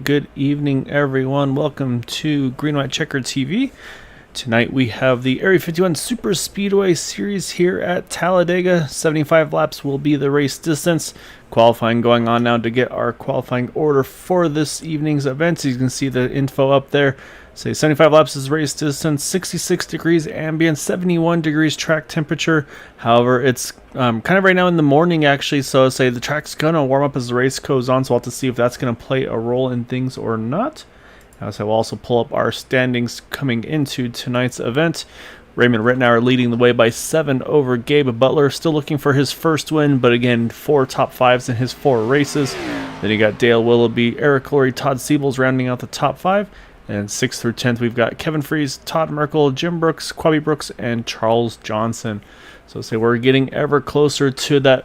Good evening, everyone. Welcome to Green White Checker TV. Tonight we have the Area 51 Superspeedway series here at Talladega. 75 laps will be the race distance. Qualifying going on now to get our qualifying order for this evening's event. So you can see the info up there. Say 75 laps is race distance, 66 degrees ambient, 71 degrees track temperature. However, it's kind of right now in the morning actually, so say the track's gonna warm up as the race goes on, so we'll have to see if that's gonna play a role in things or not. So we'll also pull up our standings coming into tonight's event. Raymond Rittenauer leading the way by 7 over Gabe Butler, still looking for his first win, but again, 4 top 5s in his 4 races. Then you got Dale Willoughby, Eric Laurie, Todd Siebels rounding out the top 5. And 6th through 10th, we've got Kevin Freese, Todd Merkel, Jim Brooks, Quabi Brooks, and Charles Johnson. So say we're getting ever closer to that,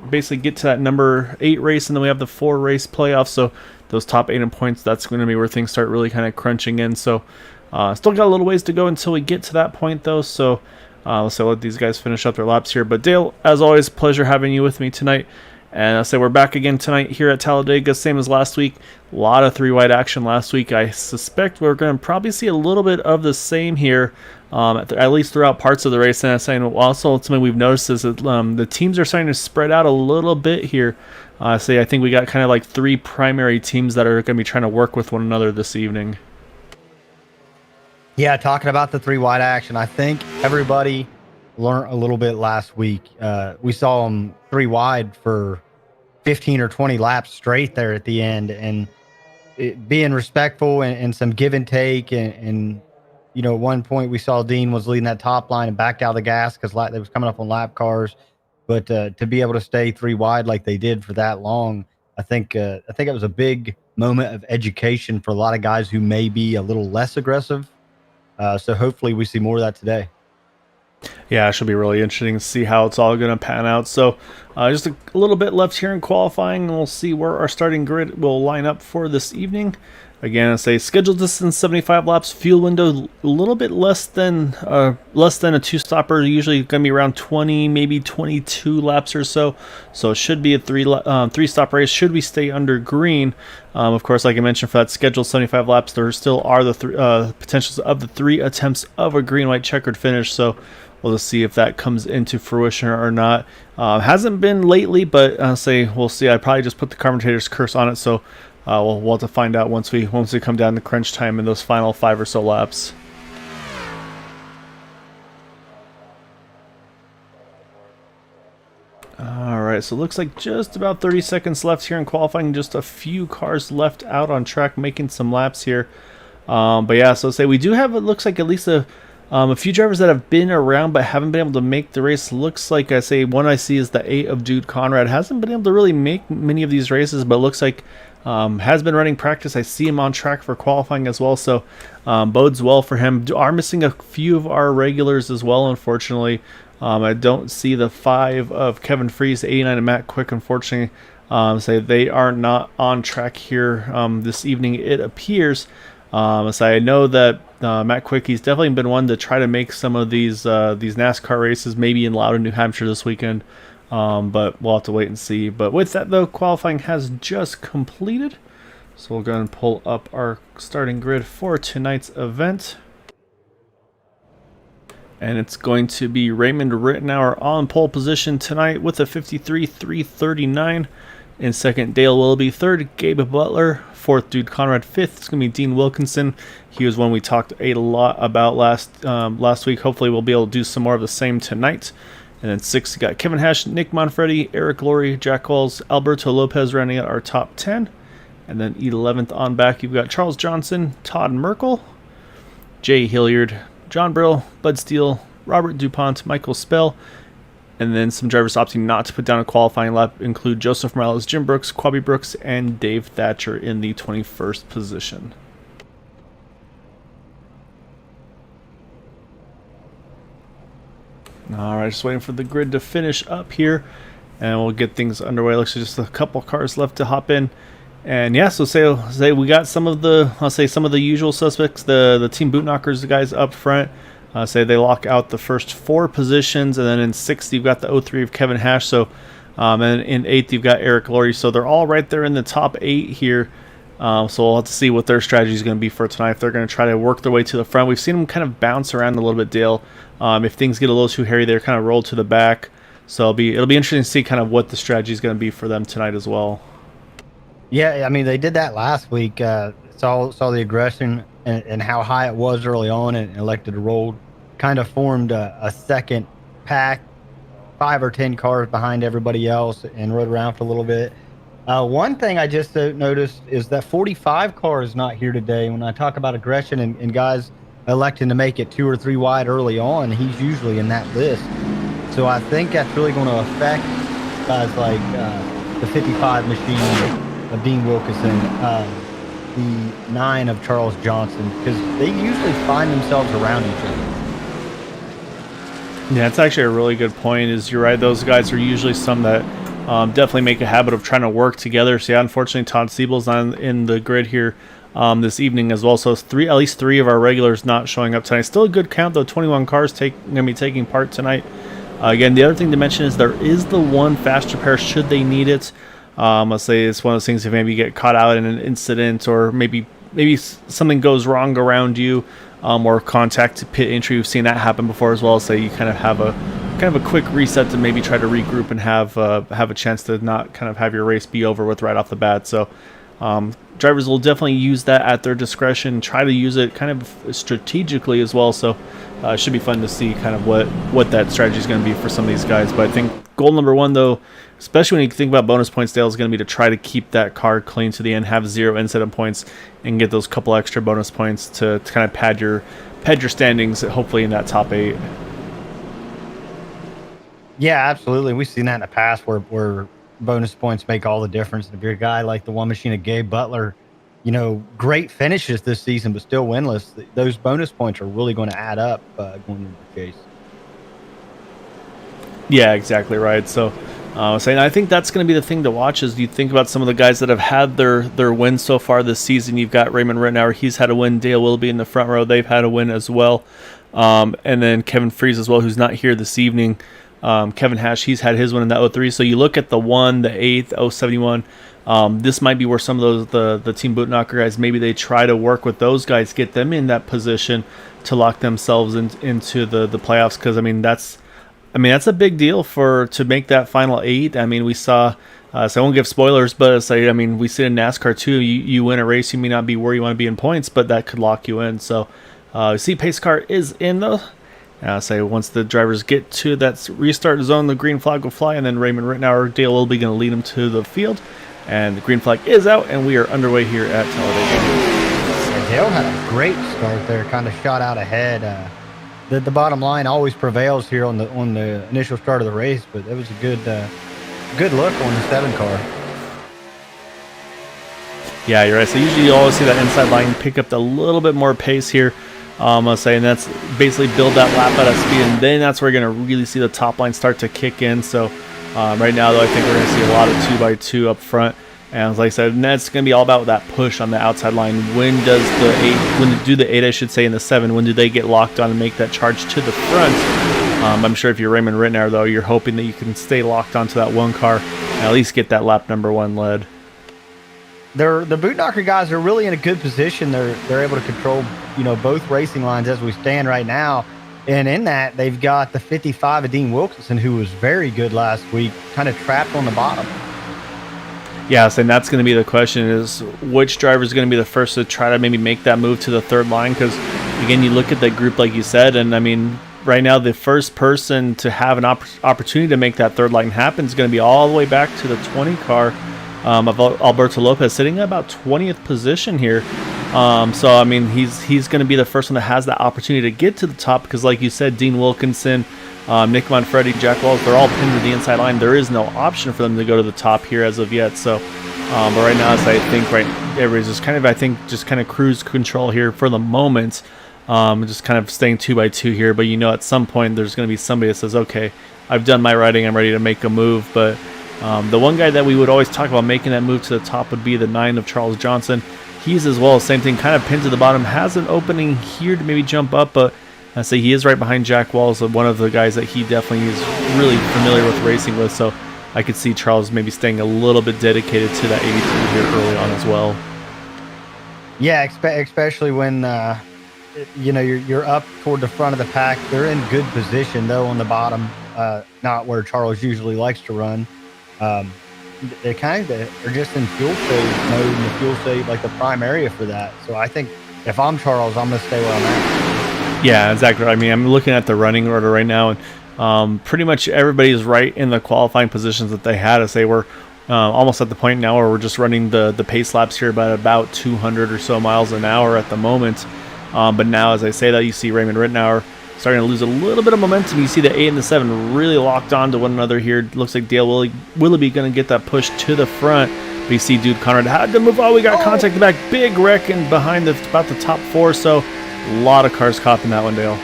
basically get to that number 8 race, and then we have the 4 race playoff. So those top 8 in points, that's going to be where things start really kind of crunching in. So still got a little ways to go until we get to that point, though. So let's let these guys finish up their laps here. But Dale, as always, pleasure having you with me tonight. And I'll say we're back again tonight here at Talladega, same as last week. A lot of 3-wide action last week. I suspect we're going to probably see a little bit of the same here, at least throughout parts of the race. And I'm saying also something we've noticed is that the teams are starting to spread out a little bit here. I think we got kind of like 3 primary teams that are going to be trying to work with one another this evening. Yeah, talking about the 3-wide action, I think everybody learned a little bit last week. We saw them 3-wide for 15 or 20 laps straight there at the end, and being respectful and some give and take. And you know, at one point we saw Dean was leading that top line and backed out of the gas because they was coming up on lap cars. But to be able to stay 3-wide like they did for that long, I think it was a big moment of education for a lot of guys who may be a little less aggressive. So hopefully we see more of that today. Yeah, it should be really interesting to see how it's all going to pan out. So just a little bit left here in qualifying, and we'll see where our starting grid will line up for this evening. Again, I say scheduled distance 75 laps, fuel window a little bit less than a two-stopper. Usually going to be around 20, maybe 22 laps or so. So it should be a three-stop race. Should we stay under green? Of course, like I mentioned, for that scheduled 75 laps, there still are the potentials of the 3 attempts of a green-white checkered finish. So we'll just see if that comes into fruition or not. Hasn't been lately, but we'll see. I probably just put the commentator's curse on it, so we'll have to find out once we come down to crunch time in those final 5 or so laps. All right, so it looks like just about 30 seconds left here in qualifying. Just a few cars left out on track making some laps here. But yeah, so we do have, it looks like at least a few drivers that have been around but haven't been able to make the race. Looks like one I see is the 8 of Dude Conrad. Hasn't been able to really make many of these races, but looks like has been running practice. I see him on track for qualifying as well, so bodes well for him. Are missing a few of our regulars as well, unfortunately. I don't see the 5 of Kevin Freese, 89 of Matt Quick, unfortunately. They are not on track here this evening, it appears. So I know that Matt Quick, he's definitely been one to try to make some of these NASCAR races, maybe in Loudon, New Hampshire this weekend. But we'll have to wait and see. But with that, though, qualifying has just completed. So we'll go ahead and pull up our starting grid for tonight's event. And it's going to be Raymond Rittenauer on pole position tonight with a 53.339. In second, Dale Willoughby. Third, Gabe Butler. Fourth, Dude Conrad. Fifth, it's going to be Dean Wilkinson. He was one we talked a lot about last week. Hopefully we'll be able to do some more of the same tonight. And then sixth, you got Kevin Hash, Nick Monfretti, Eric Laurie, Jack Walls, Alberto Lopez rounding out our top 10. And then 11th on back, you've got Charles Johnson, Todd Merkel, Jay Hilliard, John Brill, Bud Steele, Robert DuPont, Michael Spell. And then some drivers opting not to put down a qualifying lap include Joseph Morales, Jim Brooks, Quabi Brooks, and Dave Thatcher in the 21st position. All right, just waiting for the grid to finish up here, and we'll get things underway. Looks like just a couple cars left to hop in. And yeah, so say we got some of the usual suspects, the Team Boot Knockers, the guys up front. Say they lock out the first 4 positions, and then in 6th you've got the 03 of Kevin Hash. So and in 8th you've got Eric Laurie. So they're all right there in the top 8 here. So we'll have to see what their strategy is going to be for tonight. If they're going to try to work their way to the front. We've seen them kind of bounce around a little bit, Dale. If things get a little too hairy, they're kind of rolled to the back. So it'll be interesting to see kind of what the strategy is going to be for them tonight as well. Yeah, I mean they did that last week. Saw the aggression and how high it was early on, and elected to roll. Kind of formed a second pack, 5 or 10 cars behind everybody else, and rode around for a little bit. One thing I just noticed is that 45 car is not here today. When I talk about aggression and guys electing to make it 2 or 3 wide early on, he's usually in that list. So I think that's really going to affect guys like the 55 machine of Dean Wilkinson, the 9 of Charles Johnson, because they usually find themselves around each other. Yeah, that's actually a really good point. Is you're right; those guys are usually some that definitely make a habit of trying to work together. So yeah, unfortunately, Todd Siebel's not in the grid here this evening as well. So at least three of our regulars not showing up tonight. Still a good count though. 21 cars going to be taking part tonight. Again, the other thing to mention is there is the one fast repair should they need it. Let's say it's one of those things if maybe you get caught out in an incident, or maybe something goes wrong around you, or contact pit entry. We've seen that happen before as well. So you kind of have a quick reset to maybe try to regroup and have a chance to not kind of have your race be over with right off the bat. So drivers will definitely use that at their discretion. Try to use it kind of strategically as well. So it should be fun to see kind of what that strategy is going to be for some of these guys. But I think goal number one, though, especially when you think about bonus points, Dale, is going to be to try to keep that car clean to the end, have 0 incident points, and get those couple extra bonus points to kind of pad your standings, hopefully in that top 8. Yeah, absolutely. We've seen that in the past where bonus points make all the difference. And if you're a guy like the one machine of Gabe Butler, great finishes this season, but still winless, those bonus points are really going to add up going into the chase. Yeah, exactly right. So I think that's going to be the thing to watch as you think about some of the guys that have had their wins so far this season. You've got Raymond Rittenauer. He's had a win. Dale Willoughby in the front row. They've had a win as well. And then Kevin Fries as well, who's not here this evening. Kevin Hash, he's had his one in the 03. So you look at the 1, the 8th, 071. This might be where some of those the Team Bootknocker guys, maybe they try to work with those guys, get them in that position to lock themselves into the playoffs. Because that's a big deal to make that final 8. I mean, we saw. So I won't give spoilers, but we see in NASCAR too. You win a race, you may not be where you want to be in points, but that could lock you in. So see, pace car is in though. Once the drivers get to that restart zone, the green flag will fly, and then Raymond Rittenauer, Dale will be going to lead them to the field. And the green flag is out, and we are underway here at Talladega. Yeah, Dale had a great start there, kind of shot out ahead. The bottom line always prevails here on the initial start of the race, but it was a good look on the 7 car. Yeah, you're right. So usually you always see that inside line pick up a little bit more pace here. And that's basically build that lap out of speed, and then that's where you're going to really see the top line start to kick in. So right now, though, I think we're going to see a lot of 2x2 up front. And like I said, that's going to be all about that push on the outside line. When do the 8, I should say, and the 7, when do they get locked on and make that charge to the front? I'm sure if you're Raymond Rittenauer, though, you're hoping that you can stay locked onto that 1 car and at least get that lap number 1 led. The Bootknocker guys are really in a good position. They're able to control, both racing lines as we stand right now. And in that, they've got the 55 of Dean Wilkinson, who was very good last week, kind of trapped on the bottom. Yes, and that's going to be the question is which driver is going to be the first to try to maybe make that move to the 3rd line? Because, again, you look at that group like you said, and, right now the first person to have an opportunity to make that 3rd line happen is going to be all the way back to the 20 car of Alberto Lopez, sitting at about 20th position here. He's going to be the first one that has that opportunity to get to the top because, like you said, Dean Wilkinson, Nick Manfredi, Jack Walls, they're all pinned to the inside line. There is no option for them to go to the top here as of yet. So, but right now, everybody's just kind of cruise control here for the moment. Just kind of staying 2x2 here. But at some point there's going to be somebody that says, okay, I've done my riding, I'm ready to make a move. But the one guy that we would always talk about making that move to the top would be the 9 of Charles Johnson. He's as well, same thing, kind of pinned to the bottom, has an opening here to maybe jump up, but he is right behind Jack Walls, one of the guys that he definitely is really familiar with racing with, so I could see Charles maybe staying a little bit dedicated to that 83 here early on as well. Yeah, especially when you're up toward the front of the pack. They're in good position though on the bottom, not where Charles usually likes to run. Um, they kind of are just in fuel save mode, and the fuel save like the prime area for that. So I think if I'm Charles, I'm gonna stay where I'm at. Yeah, exactly. I mean, I'm looking at the running order right now, and pretty much everybody is right in the qualifying positions that they had as they were almost at the point now where we're just running the pace laps here by about 200 or so miles an hour at the moment. But now, as I say that, you see Raymond Rittenauer starting to lose a little bit of momentum. You see the 8 and the 7 really locked on to one another here. Looks like Dale Willoughby going to get that push to the front. But you see Dude Conrad had to move. Oh, we got contact in the back. Big wreck and behind about the top 4. So a lot of cars caught in that one, Dale.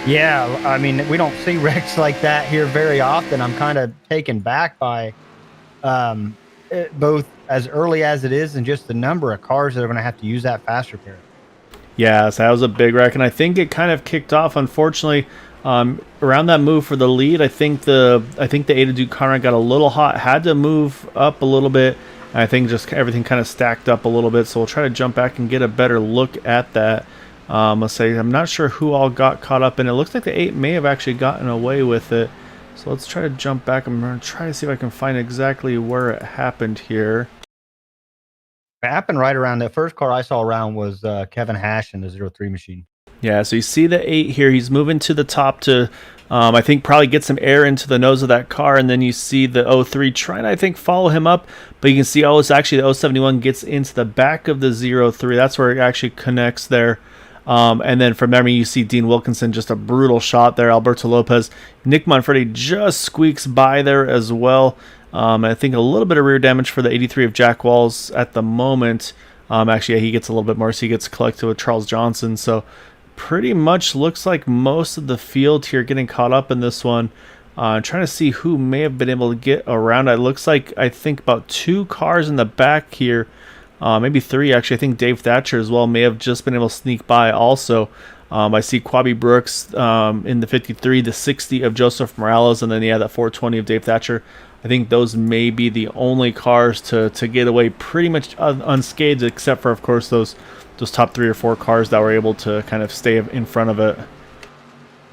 Yeah, I mean, we don't see wrecks like that here very often. I'm kind of taken back by both as early as it is and just the number of cars that are going to have to use that fast repair. Yeah, so that was a big wreck, and I think it kind of kicked off, unfortunately, around that move for the lead. I think the Ada Duke Conrad got a little hot, had to move up a little bit. And I think just everything kind of stacked up a little bit. So we'll try to jump back and get a better look at that. Let's say I'm not sure who all got caught up in it. Looks like the 8 may have actually gotten away with it. So let's try to jump back. I'm going to try to see if I can find exactly where it happened here. It happened right around the first car I saw around was Kevin Hash in the 03 machine. Yeah, so you see the 8 here. He's moving to the top to, I think, probably get some air into the nose of that car. And then you see the 03 trying to, I think, follow him up. But you can see, it's actually the 071 gets into the back of the 03. That's where it actually connects there. And then from memory, you see Dean Wilkinson, just a brutal shot there. Alberto Lopez. Nick Manfredi just squeaks by there as well. I think a little bit of rear damage for the 83 of Jack Walls at the moment. Actually, yeah, he gets a little bit more, so he gets collected with Charles Johnson. So pretty much looks like most of the field here getting caught up in this one. Trying to see who may have been able to get around. It looks like, I think, about 2 cars in the back here. Maybe 3, actually. I think Dave Thatcher as well may have just been able to sneak by also. I see Quabi Brooks in the 53, the 60 of Joseph Morales, and then, yeah, that 420 of Dave Thatcher. I think those may be the only cars to get away pretty much unscathed, except for, of course, those top 3 or 4 cars that were able to kind of stay in front of it.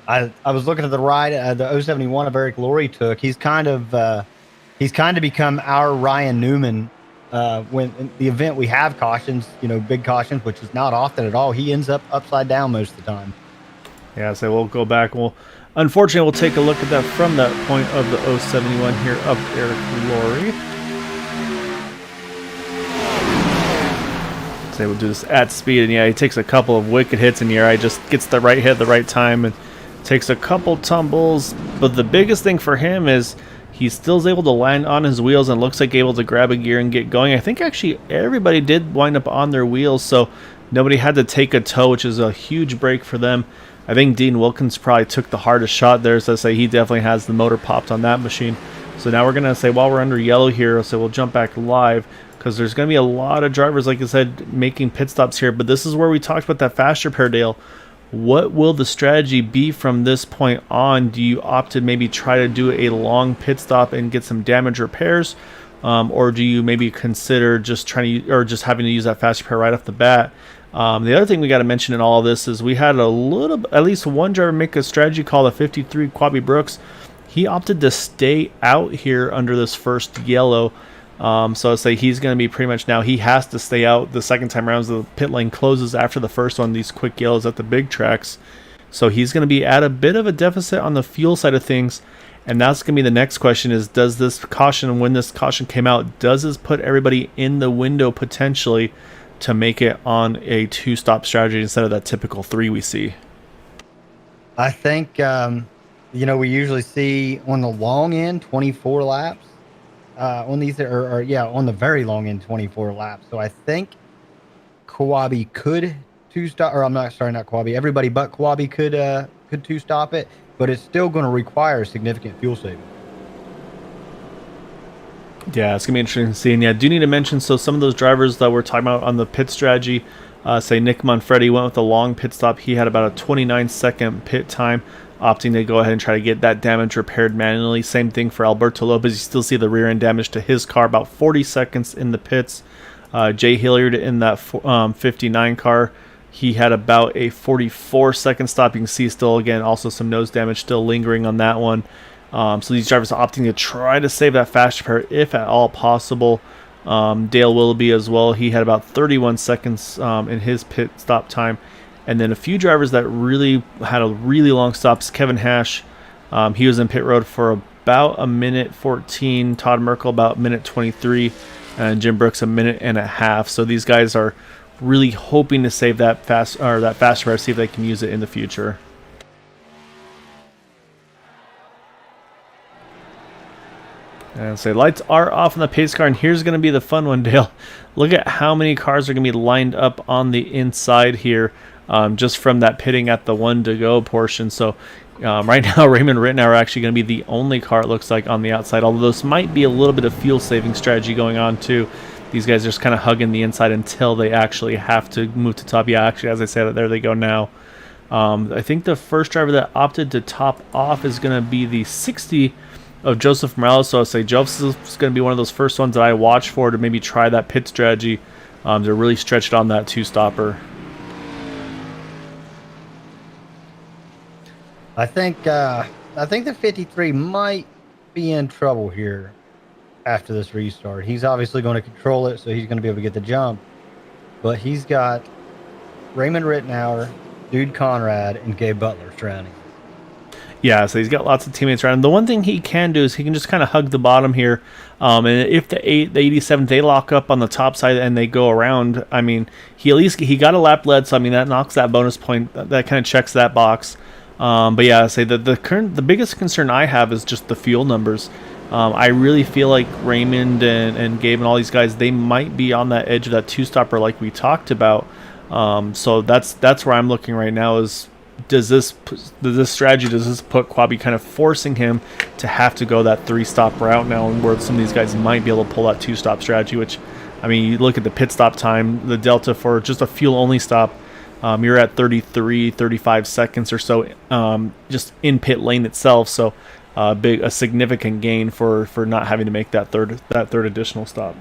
I was looking at the ride, the 071 of Eric Laurie took. He's kind of become our Ryan Newman. When in the event we have cautions, big cautions, which is not often at all, he ends up upside down most of the time. Yeah, so we'll go back. Unfortunately, we'll take a look at that from that point of the 071 here of Eric Laurie. Say we'll do this at speed, and yeah, he takes a couple of wicked hits in the air. He just gets the right hit at the right time and takes a couple tumbles. But the biggest thing for him is he still is able to land on his wheels and looks like able to grab a gear and get going. I think actually everybody did wind up on their wheels, so nobody had to take a tow, which is a huge break for them. I think Dean Wilkins probably took the hardest shot there, so I say he definitely has the motor popped on that machine. So now we're going to say, while we're under yellow here, so we'll jump back live, because there's going to be a lot of drivers, like I said, making pit stops here. But this is where we talked about that fast repair, Dale. What will the strategy be from this point on? Do you opt to maybe try to do a long pit stop and get some damage repairs? Or do you maybe consider just having to use that fast repair right off the bat? The other thing we got to mention in all of this is we had at least one driver make a strategy call, the 53 Quabi Brooks. He opted to stay out here under this first yellow. So I'd say he's going to be pretty much now, he has to stay out the second time around. So the pit lane closes after the first one, these quick yellows at the big tracks. So he's going to be at a bit of a deficit on the fuel side of things. And that's going to be the next question is, does this caution, when this caution came out, does this put everybody in the window potentially to make it on a 2-stop strategy instead of that typical 3 we see? I think, we usually see on the long end 24 laps. On these on the very long end 24 laps. So I think Quabi could 2-stop, or not Quabi. Everybody but Quabi could 2-stop it, but it's still going to require significant fuel saving. Yeah, it's going to be interesting to see. And yeah, I do need to mention, so some of those drivers that we're talking about on the pit strategy, say Nick Manfredi went with a long pit stop. He had about a 29-second pit time, opting to go ahead and try to get that damage repaired manually. Same thing for Alberto Lopez. You still see the rear end damage to his car, about 40 seconds in the pits. Jay Hilliard in that 59 car, he had about a 44-second stop. You can see still, again, also some nose damage still lingering on that one. So these drivers are opting to try to save that fast repair if at all possible. Dale Willoughby as well. He had about 31 seconds in his pit stop time. And then a few drivers that really had a really long stops. Kevin Hash, he was in pit road for about a minute 14. Todd Merkel about a minute 23. And Jim Brooks a minute and a half. So these guys are really hoping to save that fast repair, see if they can use it in the future. And say lights are off on the pace car, and here's going to be the fun one, Dale. Look at how many cars are going to be lined up on the inside here, just from that pitting at the 1 to go portion. So right now, Raymond Rittenauer actually going to be the only car, it looks like, on the outside. Although this might be a little bit of fuel saving strategy going on too. These guys are just kind of hugging the inside until they actually have to move to top. Yeah, actually, as I said, there they go now. I think the first driver that opted to top off is going to be the 60 of Joseph Morales. So I'll say Joseph's going to be one of those first ones that I watch for to maybe try that pit strategy. They're really stretched on that 2-stopper. I think the 53 might be in trouble here after this restart. He's obviously going to control it, so he's going to be able to get the jump. But he's got Raymond Rittenauer, Dude Conrad, and Gabe Butler surrounding him. Yeah, so he's got lots of teammates around him. The one thing he can do is he can just kind of hug the bottom here. And if the 87, they lock up on the top side and they go around, I mean, he got a lap lead, so I mean that knocks that bonus point. That kind of checks that box. But yeah, I say the biggest concern I have is just the fuel numbers. I really feel like Raymond and Gabe and all these guys, they might be on that edge of that 2-stopper like we talked about. So that's where I'm looking right now is, does this strategy put Quabi kind of forcing him to have to go that 3-stop route now, and where some of these guys might be able to pull that 2-stop strategy, which, I mean, you look at the pit stop time, the delta for just a fuel-only stop, you're at 35 seconds or so just in pit lane itself. So a significant gain for not having to make that third additional stop.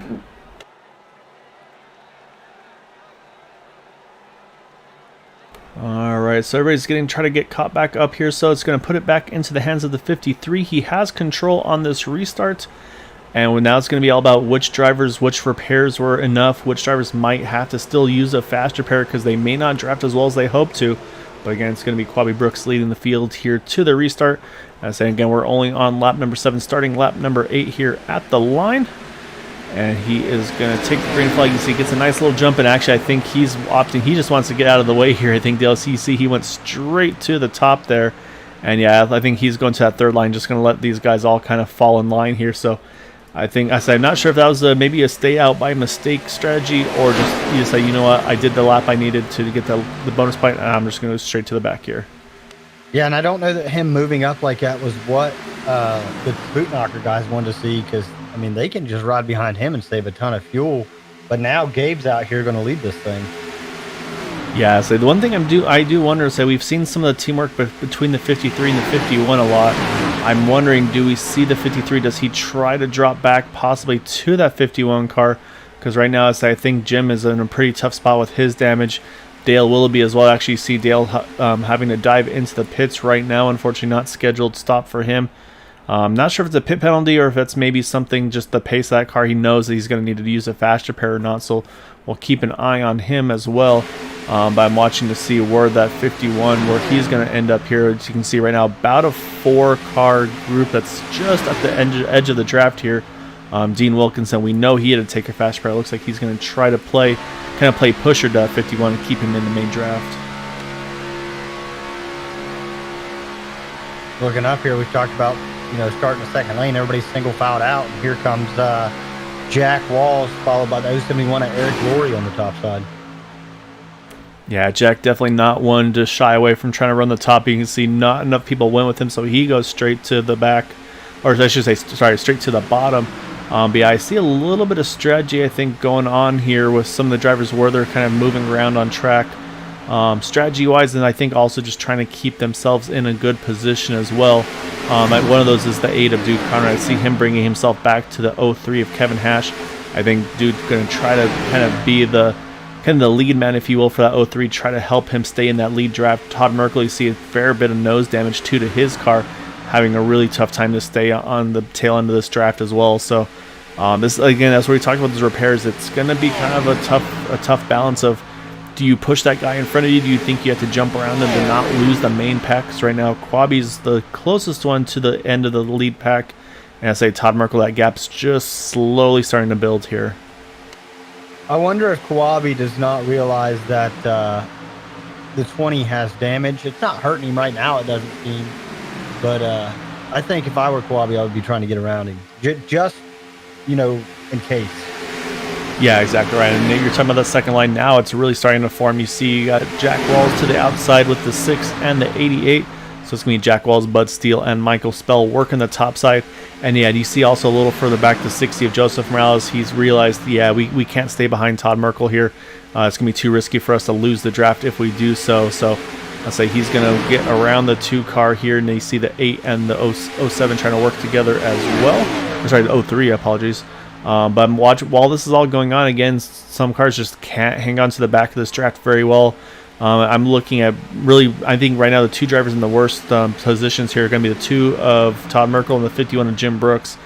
All right, so everybody's trying to get caught back up here, so it's going to put it back into the hands of the 53. He has control on this restart, and now it's going to be all about which repairs were enough, which drivers might have to still use a fast repair because they may not draft as well as they hope to. But again, it's going to be Quabi Brooks leading the field here to the restart. As again, we're only on lap number 7, starting lap number 8 here at the line. And he is going to take the green flag. You see, he gets a nice little jump, and actually I think he's opting, he just wants to get out of the way here. I think Dale, see, he went straight to the top there. And yeah, I think he's going to that third line, just going to let these guys all kind of fall in line here. So I'm not sure if that was maybe a stay out by mistake strategy, or just you say, you know what, I did the lap I needed to get the bonus point, and I'm just going to go straight to the back here. Yeah, and I don't know that him moving up like that was what the boot knocker guys wanted to see, because I mean, they can just ride behind him and save a ton of fuel. But now Gabe's out here going to lead this thing. Yeah, so the one thing I do wonder is that we've seen some of the teamwork between the 53 and the 51 a lot. I'm wondering, do we see the 53? Does he try to drop back possibly to that 51 car? Because right now, I think Jim is in a pretty tough spot with his damage. Dale Willoughby as well. Actually, see Dale having to dive into the pits right now. Unfortunately, not scheduled stop for him. I'm not sure if it's a pit penalty or if it's maybe something just the pace of that car. He knows that he's going to need to use a fast repair or not, so we'll keep an eye on him as well. But I'm watching to see where that 51, where he's going to end up here. As you can see right now, about a 4-car group that's just at the edge of the draft here. Dean Wilkinson, we know he had to take a fast repair. It looks like he's going to try to play pusher to 51 and keep him in the main draft. Looking up here, we've talked about, starting the second lane, everybody's single filed out. And here comes Jack Walls, followed by the 071 of Eric Laurie on the top side. Yeah, Jack definitely not one to shy away from trying to run the top. You can see not enough people went with him, so he goes straight to the back, or I should say, straight to the bottom. But yeah, I see a little bit of strategy, I think, going on here with some of the drivers where they're kind of moving around on track. Strategy-wise, and I think also just trying to keep themselves in a good position as well. One of those is the 8 of Duke Conrad. I see him bringing himself back to the 03 of Kevin Hash. I think dude's going to try to kind of be the lead man, if you will, for that 03, try to help him stay in that lead draft. Todd Merkel, you see a fair bit of nose damage too to his car, having a really tough time to stay on the tail end of this draft as well. So this, again, that's where we talk about these repairs. It's going to be kind of a tough balance of, do you push that guy in front of you? Do you think you have to jump around them to not lose the main pack? Because right now, Quabi's the closest one to the end of the lead pack. And I say Todd Merkel, that gap's just slowly starting to build here. I wonder if Kawabe does not realize that the 20 has damage. It's not hurting him right now, it doesn't seem. But I think if I were Kawabe, I would be trying to get around him. Just, in case. Yeah, exactly right. And you're talking about that second line now. It's really starting to form. You see you got Jack Walls to the outside with the 6 and the 88. So it's going to be Jack Walls, Bud Steele, and Michael Spell working the top side. And yeah, you see also a little further back the 60 of Joseph Morales. He's realized, yeah, we can't stay behind Todd Merkel here. It's going to be too risky for us to lose the draft if we do so. So I'll say he's going to get around the 2 car here. And then you see the 8 and the 07 trying to work together as well. Or sorry, the 03, apologies. But while this is all going on, again, some cars just can't hang on to the back of this draft very well. I'm looking at really, I think right now the 2 drivers in the worst positions here are going to be the 2 of Todd Merkel and the 51 of Jim Brooks.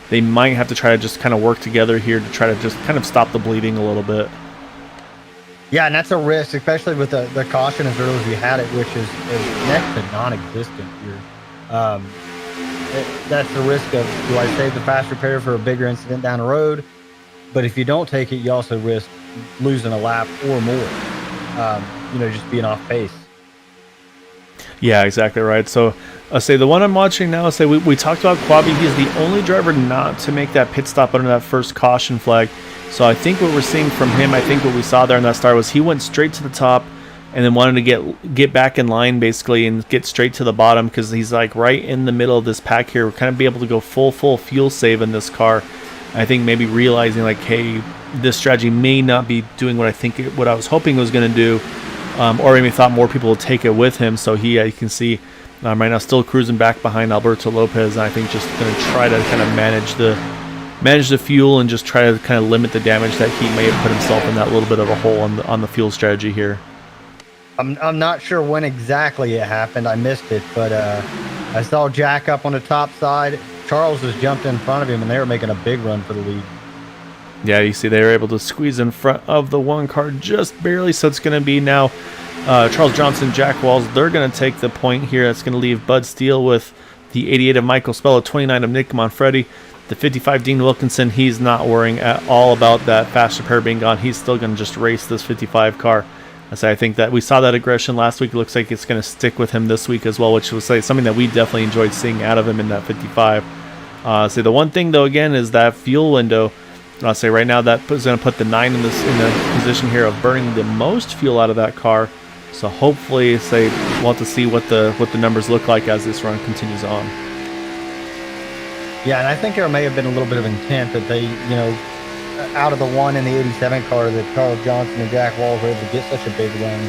They might have to try to just kind of work together here to try to just kind of stop the bleeding a little bit. Yeah, and that's a risk, especially with the caution as early as we had it, which is next to non-existent here. That's the risk of, do I save the fast repair for a bigger incident down the road? But if you don't take it, you also risk losing a lap or more. Just being off pace. Yeah, exactly right. So I say the one I'm watching now, say we talked about Quabi. He's the only driver not to make that pit stop under that first caution flag. So I think what we're seeing from him, I think what we saw there in that start was he went straight to the top and then wanted to get back in line basically and get straight to the bottom, because he's like right in the middle of this pack here. We're kind of be able to go full fuel save in this car. I think maybe realizing like, hey, this strategy may not be doing what I was hoping it was going to do, or maybe thought more people would take it with him. So you can see right now still cruising back behind Alberto Lopez. And I think just going to try to kind of manage the fuel and just try to kind of limit the damage that he may have put himself in that little bit of a hole on the fuel strategy here. I'm not sure when exactly it happened. I missed it, but I saw Jack up on the top side. Charles has jumped in front of him, and they were making a big run for the lead. Yeah, you see they were able to squeeze in front of the 1 car just barely. So it's going to be now Charles Johnson, Jack Walls. They're going to take the point here. That's going to leave Bud Steele with the 88 of Michael Spell, 29 of Nick Manfredi. The 55 Dean Wilkinson, he's not worrying at all about that fast repair being gone. He's still going to just race this 55 car. I think that we saw that aggression last week. It looks like it's going to stick with him this week as well, which was something that we definitely enjoyed seeing out of him in that 55. The one thing though, again, is that fuel window. I'll say right now that is going to put the 9 in the position here of burning the most fuel out of that car. So hopefully, we'll have to see what the numbers look like as this run continues on. Yeah, and I think there may have been a little bit of intent that they, out of the 1 in the 87 car, that Charles Johnson and Jack Walls were able to get such a big run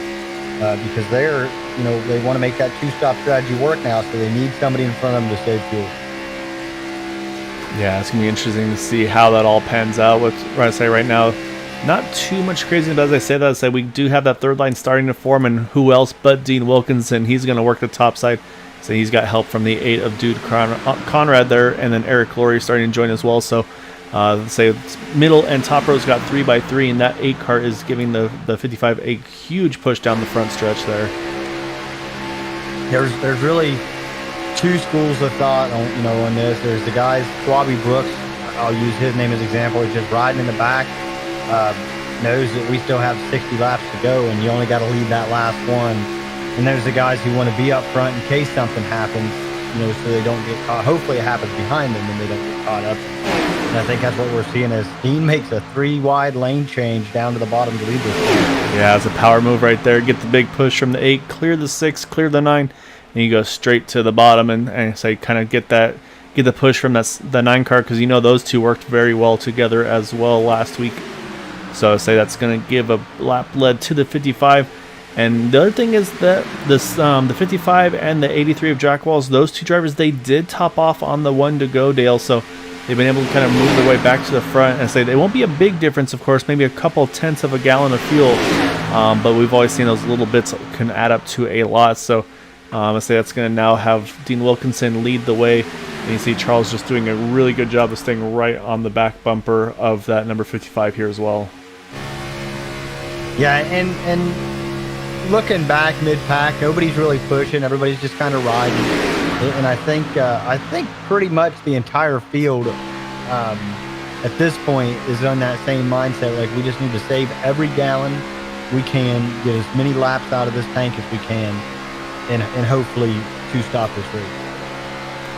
because they want to make that 2-stop strategy work now, so they need somebody in front of them to save fuel. Yeah, it's going to be interesting to see how that all pans out. What I say right now, not too much crazy, but as I say, we do have that 3rd line starting to form, and who else but Dean Wilkinson? He's going to work the top side. So he's got help from the 8 of Dude Conrad there, and then Eric Laurie starting to join as well. So middle and top rows got 3x3, and that 8 car is giving the 55 a huge push down the front stretch there. There's really 2 schools of thought on this. There's the guys, Swabby Brooks, I'll use his name as example, he's just riding in the back, knows that we still have 60 laps to go and you only got to lead that last one. And there's the guys who want to be up front in case something happens, so they don't get caught. Hopefully it happens behind them and they don't get caught up. And I think that's what we're seeing is Dean makes a 3-wide lane change down to the bottom to lead this game. Yeah, it's a power move right there. Get the big push from the 8, clear the 6, clear the 9. And you go straight to the bottom and kind of get the push from the 9 car, because those 2 worked very well together as well last week. So that's going to give a lap lead to the 55. And the other thing is that the 55 and the 83 of Jack Walls, those 2 drivers, they did top off on the 1 to go, Dale. So they've been able to kind of move their way back to the front. And say it won't be a big difference, of course, maybe a couple tenths of a gallon of fuel, but we've always seen those little bits can add up to a lot. So I say that's going to now have Dean Wilkinson lead the way. And you see Charles just doing a really good job of staying right on the back bumper of that number 55 here as well. Yeah, and looking back mid-pack, nobody's really pushing. Everybody's just kind of riding. And I think pretty much the entire field at this point is on that same mindset. Like, we just need to save every gallon we can, get as many laps out of this tank as we can, and hopefully to stop this race.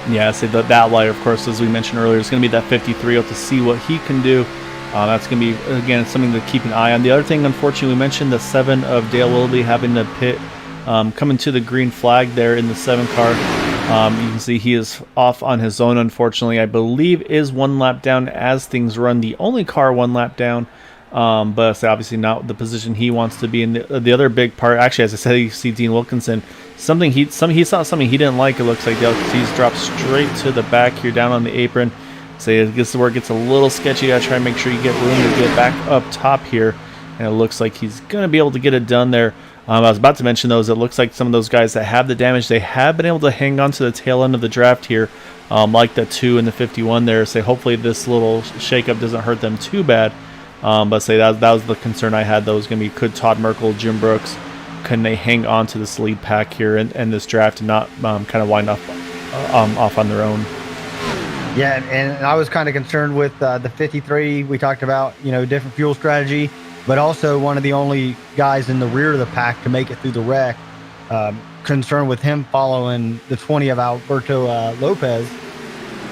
Yeah, so that outlier, of course, as we mentioned earlier, is going to be that 53 to see what he can do. That's going to be, again, something to keep an eye on. The other thing, unfortunately, we mentioned the 7 of Dale Willoughby having to pit, coming to the green flag there in the 7 car. You can see he is off on his own, unfortunately. I believe is 1 lap down as things run. The only car 1 lap down, but it's obviously not the position he wants to be in. The other big part, actually, as I said, you see Dean Wilkinson. He saw something he didn't like. It looks like he's dropped straight to the back here, down on the apron. So I guess where it gets a little sketchy. You gotta try and make sure you get room to get back up top here. And it looks like he's gonna be able to get it done there. I was about to mention those. It looks like some of those guys that have the damage, they have been able to hang on to the tail end of the draft here, like the 2 and the 51 there. So hopefully this little shakeup doesn't hurt them too bad. But say that was the concern I had. Though was gonna be, could Todd Merkel, Jim Brooks, can they hang on to this lead pack here and this draft and not kind of wind up off on their own? Yeah, and I was kind of concerned with the 53. We talked about, different fuel strategy, but also one of the only guys in the rear of the pack to make it through the wreck. Concerned with him following the 20 of Alberto Lopez.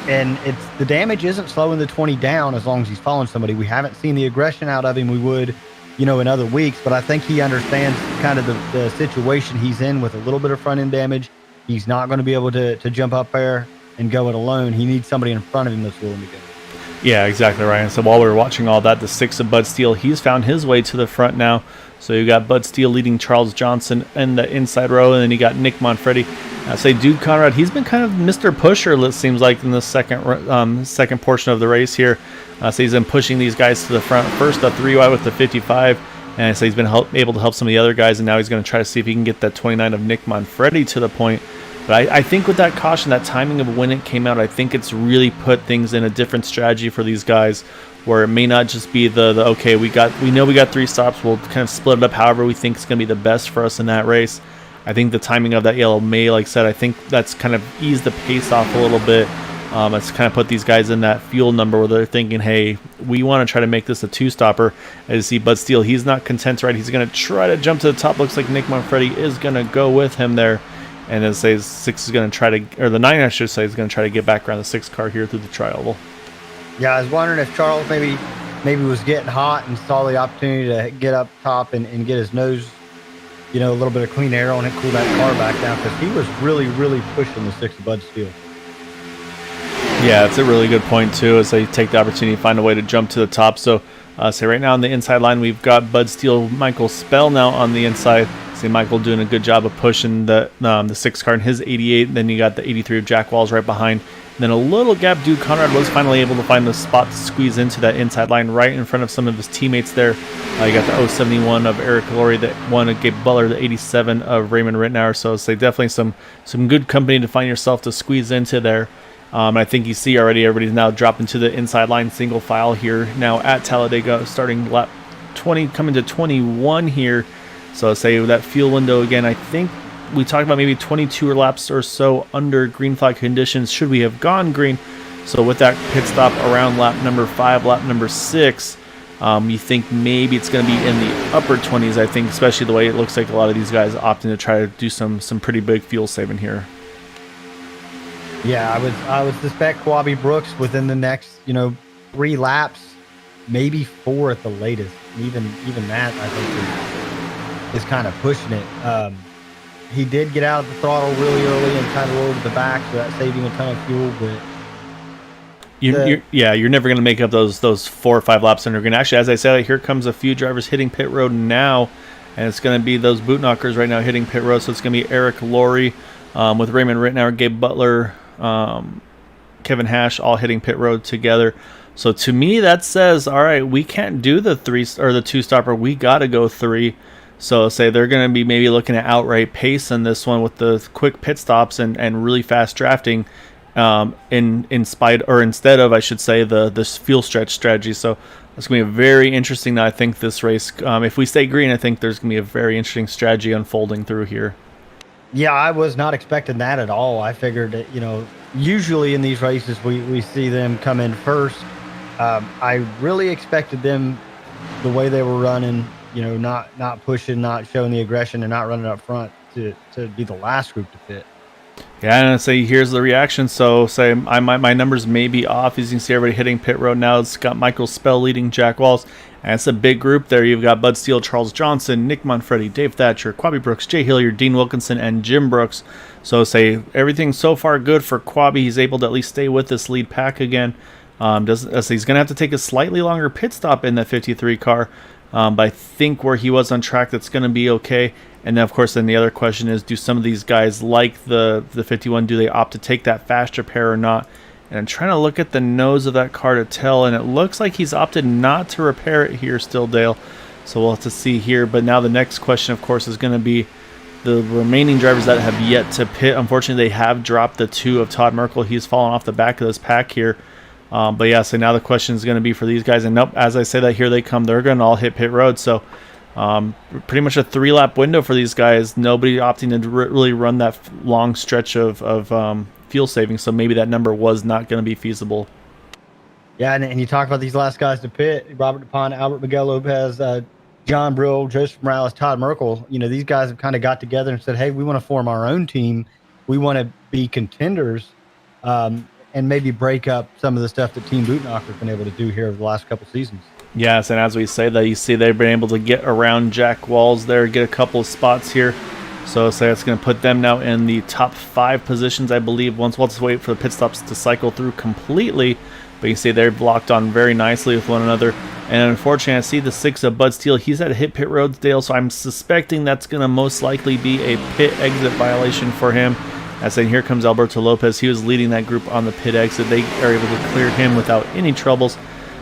And the damage isn't slowing the 20 down as long as he's following somebody. We haven't seen the aggression out of him we would, in other weeks, but I think he understands kind of the situation he's in with a little bit of front end damage. He's not going to be able to jump up there and go it alone. He needs somebody in front of him that's willing to go. Yeah, exactly right. And so while we were watching all that, the 6 of Bud Steele, he's found his way to the front now. So you got Bud Steele leading Charles Johnson in the inside row, and then you got Nick Manfredi. Say Dude Conrad, he's been kind of Mr. Pusher, it seems like, in the second portion of the race here. So he's been pushing these guys to the front. First, the 3 wide with the 55, and so he's been able to help some of the other guys, and now he's going to try to see if he can get that 29 of Nick Manfredi to the point. But I think with that caution, that timing of when it came out, I think it's really put things in a different strategy for these guys, where it may not just be the okay, we know we got 3 stops, we'll kind of split it up however we think is going to be the best for us in that race. I think the timing of that yellow may, like I said, I think that's kind of eased the pace off a little bit. It's kind of put these guys in that fuel number where they're thinking, hey, we want to try to make this a 2-stopper. As you see Bud Steele, he's not content, right? He's going to try to jump to the top. Looks like Nick Manfredi is going to go with him there. And then say 6 is going to try to, or the 9, I should say, is going to try to get back around the 6 car here through the tri-oval. Yeah, I was wondering if Charles maybe was getting hot and saw the opportunity to get up top and get his nose, a little bit of clean air on it, cool that car back down, because he was really, really pushing the 6 of Bud Steele. Yeah, it's a really good point, too, as they take the opportunity to find a way to jump to the top. So, say right now on the inside line, we've got Bud Steele, Michael Spell now on the inside. See Michael doing a good job of pushing the 6 car in his 88. Then you got the 83 of Jack Walls right behind. Then a little gap. Dude Conrad was finally able to find the spot to squeeze into that inside line right in front of some of his teammates there. You got the 071 of Eric Laurie, that one of Gabe Butler, the 87 of Raymond Rittenauer. So say definitely some good company to find yourself to squeeze into there. I think you see already everybody's now dropping to the inside line single file here now at Talladega, starting lap 20, coming to 21 here. So say that fuel window again, I think we talked about maybe 22 laps or so under green flag conditions should we have gone green. So with that pit stop around lap number 5, lap number 6, you think maybe it's going to be in the upper 20s, I think, especially the way it looks like a lot of these guys opting to try to do some pretty big fuel saving here. Yeah, I would suspect Kwabi Brooks within the next, 3 laps, maybe 4 at the latest. Even that, I think, is kind of pushing it. He did get out of the throttle really early and kind of lowered the back, so that saved him a ton of fuel. But you're never going to make up those 4 or 5 laps under green. Actually, as I said, here comes a few drivers hitting pit road now, and it's going to be those boot knockers right now hitting pit road. So it's going to be Eric Laurie with Raymond Rittenauer, Gabe Butler, Kevin Hash all hitting pit road together. So to me, that says, all right, we can't do the 3 or the 2 stopper. We got to go 3. So say they're going to be maybe looking at outright pace in this one with the quick pit stops and really fast drafting, instead of, I should say, this fuel stretch strategy. So it's going to be very interesting. I think this race, if we stay green, I think there's going to be a very interesting strategy unfolding through here. Yeah, I was not expecting that at all. I figured that, usually in these races we see them come in first. I really expected them, the way they were running, not pushing, not showing the aggression, and not running up front, to be the last group to pit. Yeah, and I say here's the reaction. So say my numbers may be off. As you can see, everybody hitting pit road now. It's got Michael Spell leading Jack Walls, and it's a big group there. You've got Bud Steele, Charles Johnson, Nick Manfredi, Dave Thatcher, Quabi Brooks, Jay Hilliard, Dean Wilkinson, and Jim Brooks. So say everything so far good for Quabi. He's able to at least stay with this lead pack again. He's going to have to take a slightly longer pit stop in that 53 car. But I think where he was on track, that's going to be okay. And then, of course, then the other question is, do some of these guys like the 51, do they opt to take that fast repair or not? And I'm trying to look at the nose of that car to tell, and it looks like he's opted not to repair it here still, Dale. So we'll have to see here. But now the next question, of course, is going to be the remaining drivers that have yet to pit. Unfortunately, they have dropped the 2 of Todd Merkel. He's fallen off the back of this pack here. But yeah, so now the question is going to be for these guys. And nope, as I say that, here they come. They're going to all hit pit road. So pretty much a 3-lap window for these guys. Nobody opting to really run that long stretch of fuel savings. So maybe that number was not going to be feasible. Yeah, and you talk about these last guys to pit: Robert DuPont, Albert Miguel Lopez, John Brill, Joseph Morales, Todd Merkel. These guys have kind of got together and said, hey, we want to form our own team. We want to be contenders. And maybe break up some of the stuff that Team Bootnocker's been able to do here over the last couple seasons. Yes, and as we say that, you see they've been able to get around Jack Walls there, get a couple of spots here. So say it's going to put them now in the top 5 positions, I believe. We'll just wait for the pit stops to cycle through completely. But you see they're blocked on very nicely with one another. And unfortunately, I see the 6 of Bud Steele. He's at hit pit roads, Dale, so I'm suspecting that's going to most likely be a pit exit violation for him. As in, here comes Alberto Lopez. He was leading that group on the pit exit. They are able to clear him without any troubles.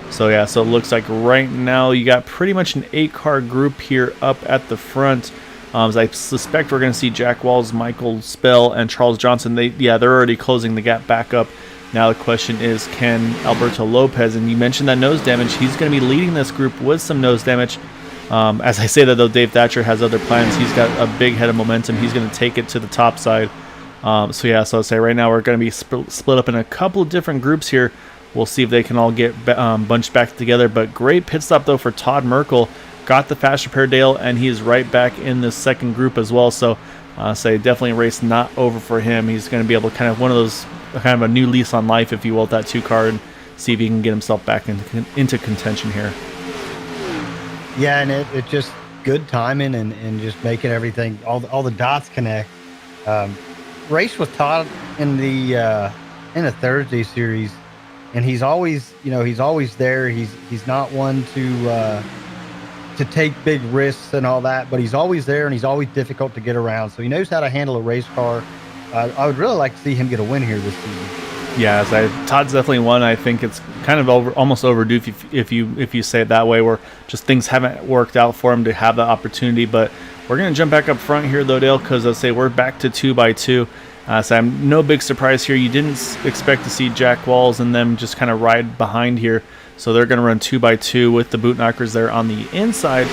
So yeah, so it looks like right now you got pretty much an 8-car group here up at the front. As I suspect we're going to see Jack Walls, Michael Spell, and Charles Johnson. They're already closing the gap back up. Now the question is, can Alberto Lopez, and you mentioned that nose damage, he's going to be leading this group with some nose damage. As I say that, though, Dave Thatcher has other plans. He's got a big head of momentum. He's going to take it to the top side. So I'll say right now we're going to be split up in a couple of different groups here. We'll see if they can all get bunched back together. But great pit stop, though, for Todd Merkel. Got the fast repair, Dale, and he is right back in the second group as well. So definitely a race not over for him. He's going to be able to kind of a new lease on life, if you will, with that 2 car, and see if he can get himself back into contention here. Yeah, and it just good timing and just making everything, all the dots connect. Race with Todd in the Thursday series, and he's always there. He's not one to take big risks and all that, but he's always there, and he's always difficult to get around. So he knows how to handle a race car. I would really like to see him get a win here this season. Yeah, Todd's definitely one. I think it's kind of almost overdue if you say it that way, where just things haven't worked out for him to have the opportunity. But we're going to jump back up front here, though, Dale, because we're back to 2x2. So I'm no big surprise here. You didn't expect to see Jack Walls and them just kind of ride behind here. So they're going to run 2x2 with the Bootknockers there on the inside.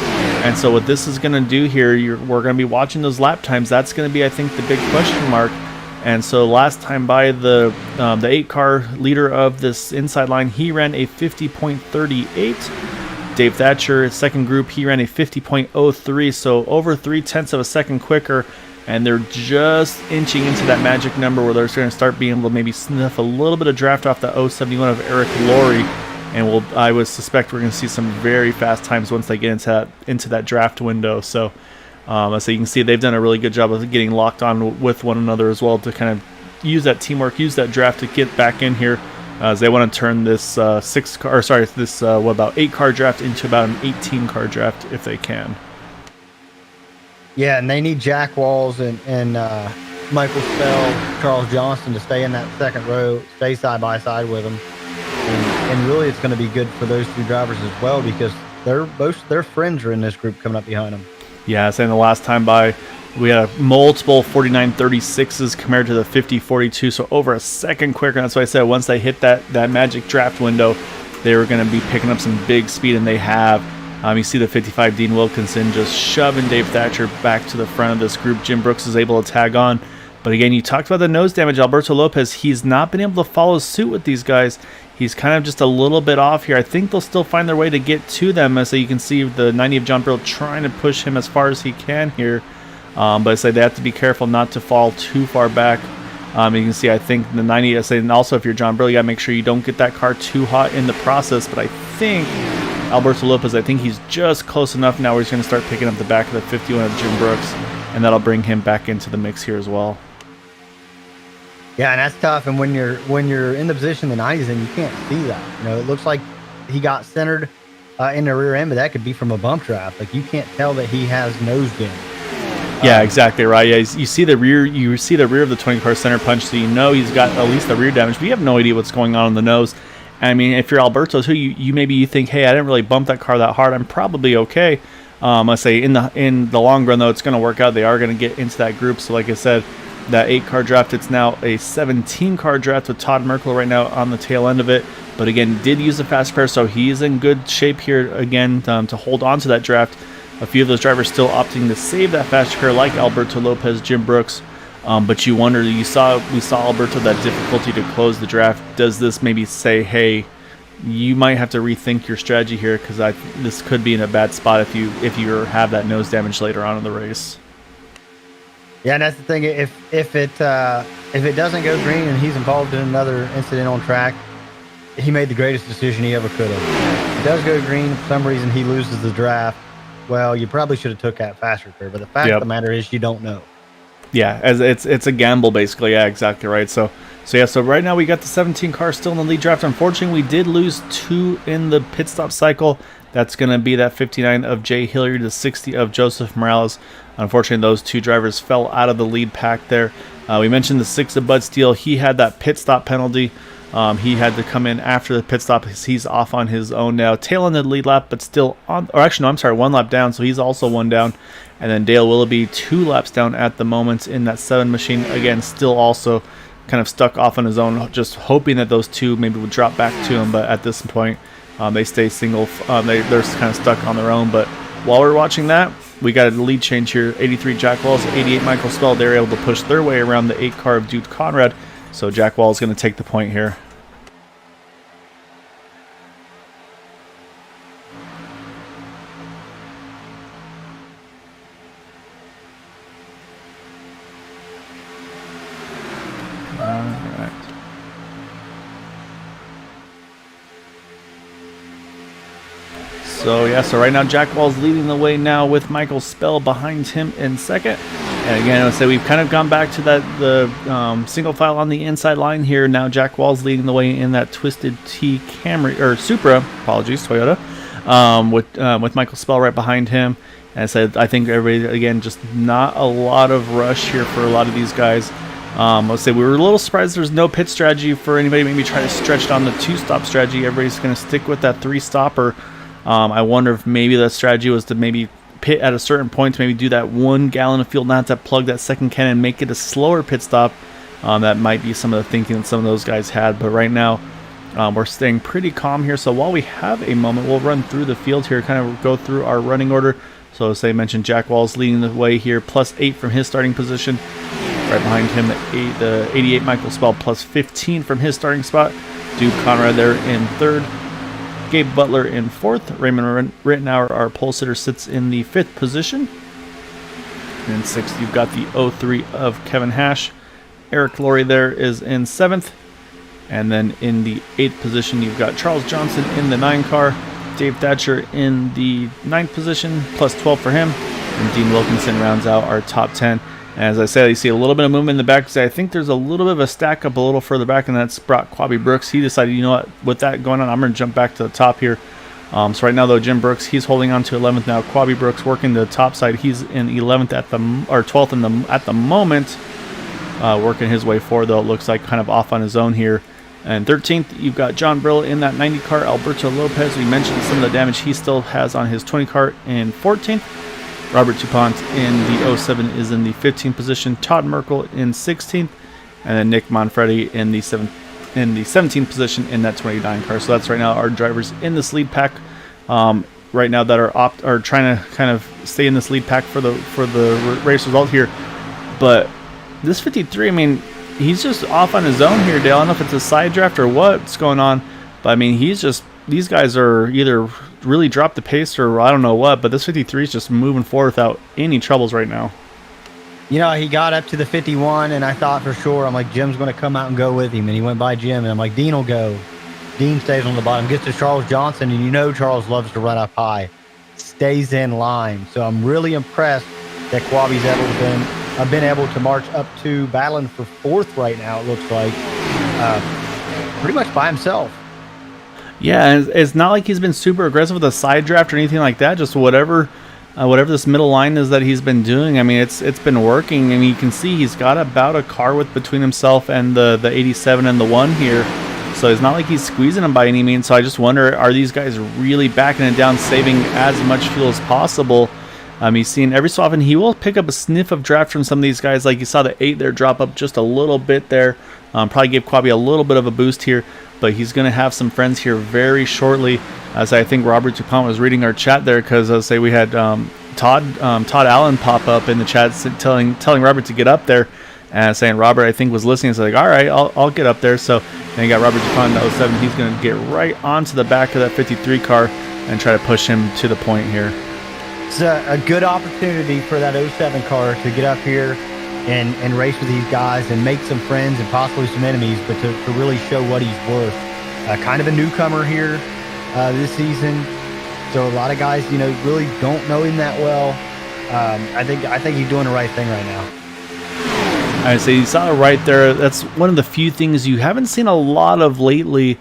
And so what this is going to do here, we're going to be watching those lap times. That's going to be, I think, the big question mark. And so last time by the 8-car leader of this inside line, he ran a 50.38. Dave Thatcher, second group, he ran a 50.03, so over 0.3 of a second quicker, and they're just inching into that magic number where they're going to start being able to maybe sniff a little bit of draft off the 071 of Eric Laurie, and I would suspect we're going to see some very fast times once they get into that draft window. So you can see they've done a really good job of getting locked on with one another as well to kind of use that teamwork, use that draft to get back in here. As they want to turn this 8-car draft into about an 18-car draft if they can. Yeah, and they need Jack Walls and Michael Spell, Charles Johnston to stay in that second row, stay side by side with them. And really it's going to be good for those two drivers as well, because their friends are in this group coming up behind them. Yeah, saying the last time by, we had multiple 49.36s compared to the 50.42, so over a second quicker. And that's why I said once they hit that magic draft window, they were going to be picking up some big speed, and they have. You see the 55 Dean Wilkinson just shoving Dave Thatcher back to the front of this group. Jim Brooks is able to tag on. But again, you talked about the nose damage. Alberto Lopez, he's not been able to follow suit with these guys. He's kind of just a little bit off here. I think they'll still find their way to get to them. So you can see the 90 of John Brill trying to push him as far as he can here. But I say they have to be careful not to fall too far back. You can see, I think the 90, I say, and also if you're John Brill, you got to make sure you don't get that car too hot in the process. But I think Alberto Lopez, I think he's just close enough now where he's going to start picking up the back of the 51 of Jim Brooks, and that'll bring him back into the mix here as well. Yeah, and that's tough. And when you're in the position the 90's in, you can't see that. You know, it looks like he got centered in the rear end, but that could be from a bump draft. Like, you can't tell that he has nose damage. Yeah, exactly right. Yeah, you see the rear. You see the rear of the 20-car center punch, so you know he's got at least the rear damage. But you have no idea what's going on in the nose. I mean, if you're Alberto too, you maybe think, hey, I didn't really bump that car that hard. I'm probably okay. I say in the long run though, it's going to work out. They are going to get into that group. So like I said, that 8-car draft, it's now a 17-car draft with Todd Merkel right now on the tail end of it. But again, did use a fast pair, so he's in good shape here again to hold on to that draft. A few of those drivers still opting to save that fast pair, like Alberto Lopez, Jim Brooks. But you wonder, we saw Alberto that difficulty to close the draft. Does this maybe say, hey, you might have to rethink your strategy here, because this could be in a bad spot if you have that nose damage later on in the race. Yeah, and that's the thing. If it doesn't go green and he's involved in another incident on track, he made the greatest decision he ever could have. If it does go green, for some reason he loses the draft, well, you probably should have took that faster curve. But the fact of the matter is, you don't know. Yeah, as it's a gamble basically. Yeah, exactly right. So right now we got the 17 car still in the lead draft. Unfortunately, we did lose 2 in the pit stop cycle. That's going to be that 59 of Jay Hilliard, the 60 of Joseph Morales. Unfortunately, those 2 drivers fell out of the lead pack there. We mentioned the 6 of Bud Steele. He had that pit stop penalty. He had to come in after the pit stop because he's off on his own now. Tail in the lead lap, but still on, or actually, no, I'm sorry, 1 lap down, so he's also 1 down. And then Dale Willoughby 2 laps down at the moment in that 7 machine. Again, still also kind of stuck off on his own, just hoping that those 2 maybe would drop back to him. But at this point, they stay single. They're kind of stuck on their own. But while we're watching that, we got a lead change here. 83 Jack Walls, 88 Michael Spell. They're able to push their way around the 8 car of Dude Conrad. So Jack Wall is going to take the point here. So right now Jack Wall's leading the way now with Michael Spell behind him in second. And again, I would say we've kind of gone back to the single file on the inside line here. Now Jack Wall's leading the way in that Twisted T Camry, or Supra, apologies, Toyota, with Michael Spell right behind him. And I said, I think everybody, again, just not a lot of rush here for a lot of these guys. I'll say we were a little surprised there's no pit strategy for anybody. Maybe try to stretch it on the 2-stop strategy. Everybody's going to stick with that 3-stopper. I wonder if maybe the strategy was to maybe pit at a certain point, to maybe do that 1 gallon of fuel, not to plug that second can and make it a slower pit stop. That might be some of the thinking that some of those guys had. But right now, we're staying pretty calm here. So while we have a moment, we'll run through the field here, kind of go through our running order. So as I mentioned, Jack Wall's leading the way here, plus 8 from his starting position. Right behind him, the 88 Michael Spell, plus 15 from his starting spot. Duke Conrad there in third. Gabe Butler in 4th. Raymond Rittenauer, our pole sitter, sits in the 5th position. And in 6th, you've got the 03 of Kevin Hash. Eric Laurie there is in 7th. And then in the 8th position, you've got Charles Johnson in the 9 car. Dave Thatcher in the 9th position, plus 12 for him. And Dean Wilkinson rounds out our top 10. As I said, you see a little bit of movement in the back. I think there's a little bit of a stack up a little further back, and that's brought Quabi Brooks. He decided, you know what, with that going on, I'm going to jump back to the top here. So right now, though, Jim Brooks, he's holding on to 11th now. Quabi Brooks working the top side. He's in 11th 12th at the moment. working his way forward, though it looks like kind of off on his own here. And 13th, you've got John Brill in that 90 car. Alberto Lopez, we mentioned some of the damage he still has on his 20 car in 14th. Robert DuPont in the 07 is in the 15th position. Todd Merkel in 16th. And then Nick Manfredi in the 17th position in that 29 car. So that's right now our drivers in this lead pack right now that are trying to kind of stay in this lead pack for the race result here. But this 53, I mean, he's just off on his own here, Dale. I don't know if it's a side draft or what's going on, but I mean, these guys are either really dropped the pace or I don't know what, but this 53 is just moving forward without any troubles right now. You know, he got up to the 51, and I thought for sure, I'm like, Jim's going to come out and go with him. And he went by Jim, and I'm like, Dean will go. Dean stays on the bottom, gets to Charles Johnson, and you know Charles loves to run up high. Stays in line. So I'm really impressed that Quabi's been able to march up to battling for 4th right now, it looks like. Pretty much by himself. Yeah, it's not like he's been super aggressive with a side draft or anything like that. Just whatever this middle line is that he's been doing. I mean, it's been working. I mean, you can see he's got about a car width between himself and the 87 and the 1 here. So it's not like he's squeezing them by any means. So I just wonder, are these guys really backing it down, saving as much fuel as possible? He's seen every so often he will pick up a sniff of draft from some of these guys. Like you saw the 8 there drop up just a little bit there. Probably gave Quabi a little bit of a boost here, but he's going to have some friends here very shortly. As I think Robert DuPont was reading our chat there, because I say we had Todd Allen pop up in the chat telling Robert to get up there, and saying Robert I think was listening. So like, all right, I'll get up there. So then you got Robert DuPont in the 07. He's going to get right onto the back of that 53 car and try to push him to the point here. It's a good opportunity for that 07 car to get up here and race with these guys and make some friends and possibly some enemies, but to really show what he's worth. Kind of a newcomer here this season, so a lot of guys, you know, really don't know him that well. I think he's doing the right thing right now. I say you saw it right there. That's one of the few things you haven't seen a lot of lately.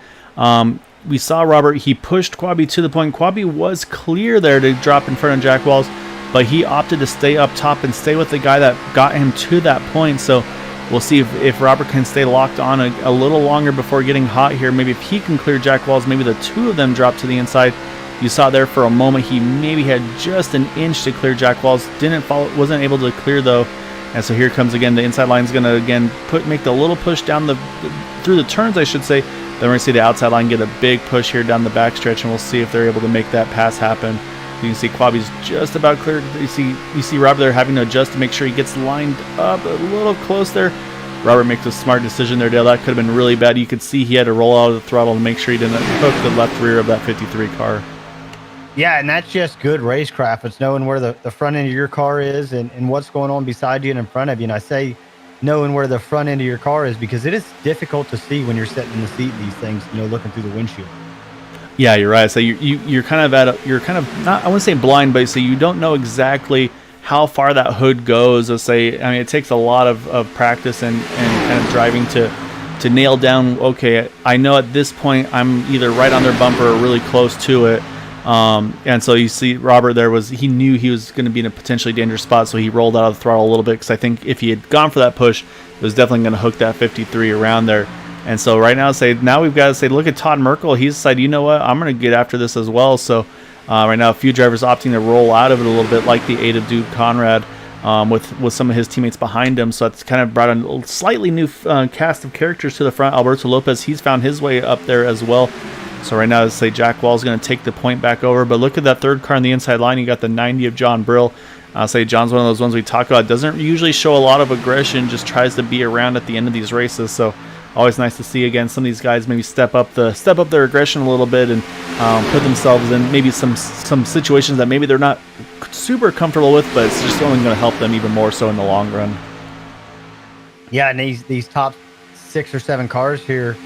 We saw Robert, he pushed Quabi to the point. Quabi was clear there to drop in front of Jack Walls, but he opted to stay up top and stay with the guy that got him to that point. So we'll see if Robert can stay locked on a little longer before getting hot here. Maybe if he can clear Jack Walls, maybe the two of them drop to the inside. You saw there for a moment he maybe had just an inch to clear Jack Walls. Wasn't able to clear though. And so here comes again, the inside line is going to again make the little push down through the turns, I should say. Then we're going to see the outside line get a big push here down the backstretch, and we'll see if they're able to make that pass happen. You can see Quabi's just about clear. You see Robert there having to adjust to make sure he gets lined up a little close there. Robert makes a smart decision there, Dale. That could have been really bad. You could see he had to roll out of the throttle to make sure he didn't hook the left rear of that 53 car. Yeah, and that's just good racecraft. It's knowing where the front end of your car is and what's going on beside you and in front of you. And I say knowing where the front end of your car is because it is difficult to see when you're sitting in the seat in these things, you know, looking through the windshield. Yeah, you're right. So you're kind of not, I wouldn't say blind, but so you don't know exactly how far that hood goes. Let's say, I mean, it takes a lot of practice and kind of driving to nail down, okay, I know at this point I'm either right on their bumper or really close to it. And so you see Robert there he knew he was going to be in a potentially dangerous spot, so he rolled out of the throttle a little bit because I think if he had gone for that push, it was definitely going to hook that 53 around there. And so right now we've got to say, look at Todd Merkel. He's decided, you know what, I'm going to get after this as well. So right now a few drivers opting to roll out of it a little bit, like the 8 of Duke Conrad with some of his teammates behind him. So it's kind of brought a slightly new cast of characters to the front. Alberto Lopez, he's found his way up there as well. So right now, let's say Jack Wall's going to take the point back over. But look at that third car on the inside line. You got the 90 of John Brill. I'll say John's one of those ones we talk about. Doesn't usually show a lot of aggression. Just tries to be around at the end of these races. So always nice to see again some of these guys maybe step up their aggression a little bit and put themselves in maybe some situations that maybe they're not super comfortable with, but it's just only going to help them even more so in the long run. Yeah, and these top 6 or 7 cars here.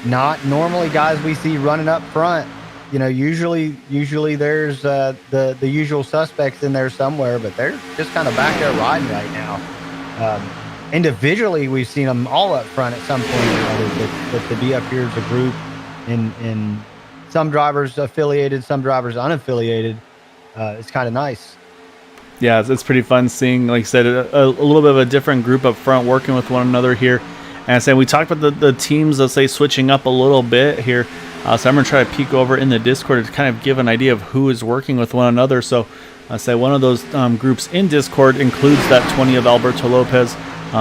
Not normally guys we see running up front. You know, usually there's the usual suspects in there somewhere, but they're just kind of back there riding right now. Individually, we've seen them all up front at some point or other, but to be up here as a group, and some drivers affiliated, some drivers unaffiliated, it's kind of nice. Yeah, it's pretty fun seeing, like I said, a little bit of a different group up front working with one another here. And I said we talked about the teams, let's say, switching up a little bit here. So I'm going to try to peek over in the Discord to kind of give an idea of who is working with one another. So I say one of those groups in Discord includes that 20 of Alberto Lopez.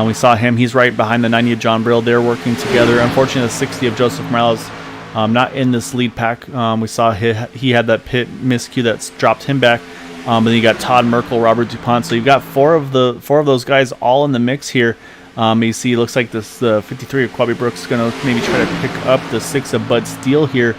We saw him. He's right behind the 90 of John Brill. They're working together. Unfortunately, the 60 of Joseph Morales not in this lead pack. We saw he had that pit miscue that's dropped him back. And then you got Todd Merkel, Robert DuPont. So you've got four of those guys all in the mix here. You see, it looks like this 53 of Quabi Brooks is going to maybe try to pick up the 6 of Bud Steele here.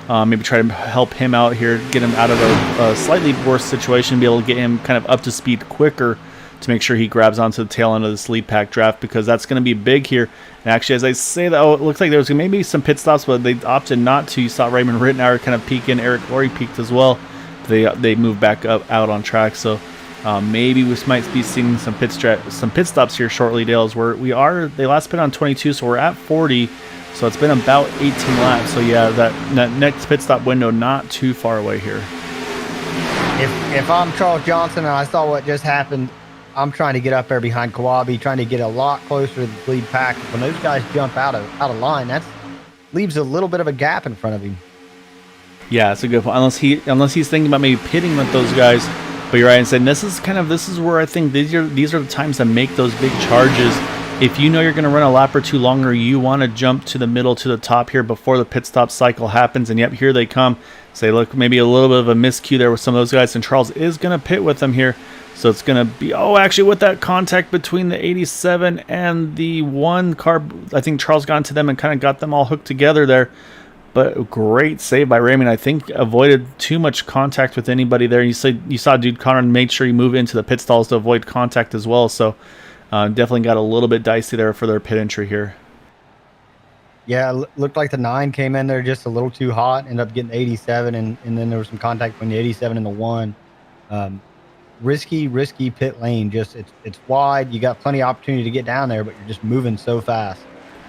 Maybe try to help him out here, get him out of a slightly worse situation, be able to get him kind of up to speed quicker to make sure he grabs onto the tail end of this lead pack draft, because that's going to be big here. And actually, as I say that, it looks like there was maybe some pit stops, but they opted not to. You saw Raymond Rittenauer kind of peek in. Eric Laurie peeked as well. They moved back up out on track, so maybe we might be seeing some pit stops here shortly, Dales. They last pit on 22, so we're at 40. So it's been about 18 laps. So yeah, that next pit stop window not too far away here. If I'm Charles Johnson and I saw what just happened, I'm trying to get up there behind Kawabe, trying to get a lot closer to the lead pack. When those guys jump out of line, that leaves a little bit of a gap in front of him. Yeah, that's a good point. Unless he's thinking about maybe pitting with those guys. But you're right and saying this is where I think these are the times to make those big charges. If you know you're going to run a lap or two longer, you want to jump to the middle, to the top here before the pit stop cycle happens. And yep, here they come. Say, look, maybe a little bit of a miscue there with some of those guys. And Charles is going to pit with them here. So it's going to be, actually with that contact between the 87 and the 1 car, I think Charles got into them and kind of got them all hooked together there. But great save by Raymond. I think avoided too much contact with anybody there. You saw Dude Connor made sure he moved into the pit stalls to avoid contact as well. So definitely got a little bit dicey there for their pit entry here. Yeah, looked like the 9 came in there just a little too hot, ended up getting 87, and then there was some contact between the 87 and the 1. Risky pit lane. Just it's wide. You got plenty of opportunity to get down there, but you're just moving so fast.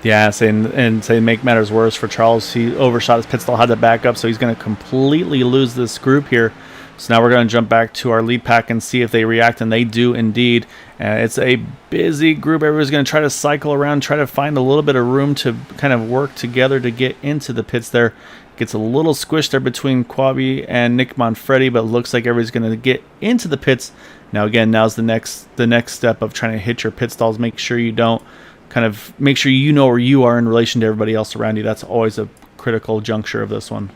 Yeah, say make matters worse for Charles. He overshot his pit stall, had to back up, so he's going to completely lose this group here. So now we're going to jump back to our lead pack and see if they react, and they do indeed. It's a busy group. Everybody's going to try to cycle around, try to find a little bit of room to kind of work together to get into the pits there. Gets a little squished there between Quabi and Nick Manfredi, but looks like everybody's going to get into the pits. Now again, now's the next step of trying to hit your pit stalls. Make sure you don't make sure you know where you are in relation to everybody else around you. That's always a critical juncture of this one.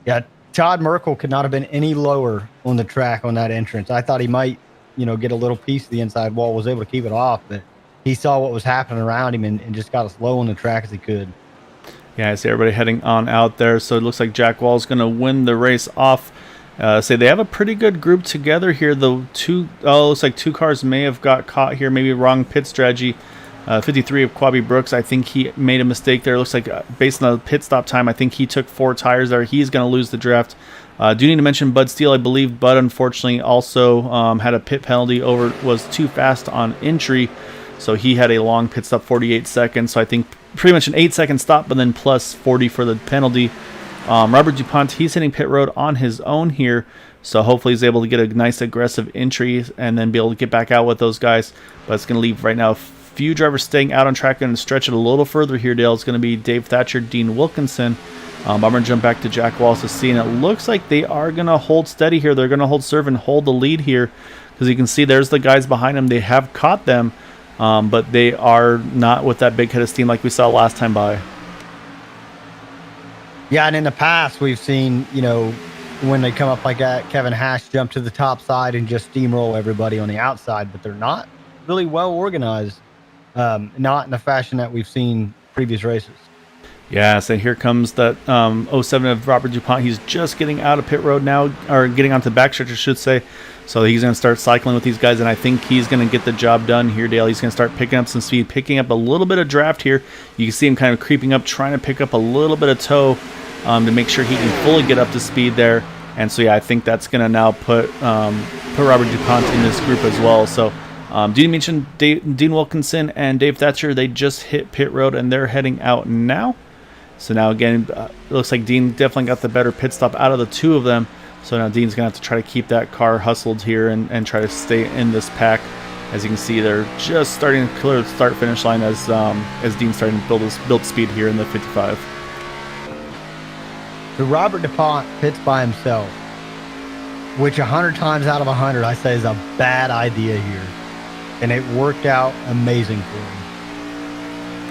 Yeah, Todd Merkel could not have been any lower on the track on that entrance. I thought he might, get a little piece of the inside wall, was able to keep it off, but he saw what was happening around him and just got as low on the track as he could. Yeah, I see everybody heading on out there. So it looks like Jack Wall's going to win the race off. Say they have a pretty good group together here. Looks like 2 cars may have got caught here, maybe wrong pit strategy. 53 of Quabi Brooks, I think he made a mistake there. Looks like based on the pit stop time, I think he took 4 tires there. He's going to lose the draft. Do need to mention Bud Steele. I believe Bud unfortunately also had a pit penalty was too fast on entry. So he had a long pit stop, 48 seconds. So I think pretty much an 8-second stop, but then plus 40 for the penalty. Robert DuPont, he's hitting pit road on his own here. So hopefully he's able to get a nice aggressive entry and then be able to get back out with those guys. But it's going to leave right now few drivers staying out on track and stretch it a little further here, Dale. It's going to be Dave Thatcher, Dean Wilkinson. I'm going to jump back to Jack Wallace to see, and it looks like they are going to hold steady here. They're going to hold serve and hold the lead here, because you can see there's the guys behind them. They have caught them, but they are not with that big head of steam like we saw last time by. Yeah, and in the past we've seen, when they come up like that, Kevin Hash jump to the top side and just steamroll everybody on the outside, but they're not really well organized. Not in the fashion that we've seen previous races. Yeah, so here comes that 07 of Robert DuPont. He's just getting out of pit road now, or getting onto the backstretch, I should say. So he's going to start cycling with these guys, and I think he's going to get the job done here, Dale. He's going to start picking up some speed, picking up a little bit of draft here. You can see him kind of creeping up, trying to pick up a little bit of toe to make sure he can fully get up to speed there. And so, yeah, I think that's going to now put Robert DuPont in this group as well. So do you mention Dean Wilkinson and Dave Thatcher? They just hit pit road and they're heading out now. So now again, it looks like Dean definitely got the better pit stop out of the two of them. So now Dean's going to have to try to keep that car hustled here and try to stay in this pack. As you can see, they're just starting to clear the start-finish line as Dean's starting to build speed here in the 55. So Robert DuPont pits by himself, which 100 times out of 100 I say is a bad idea here. And it worked out amazing for him.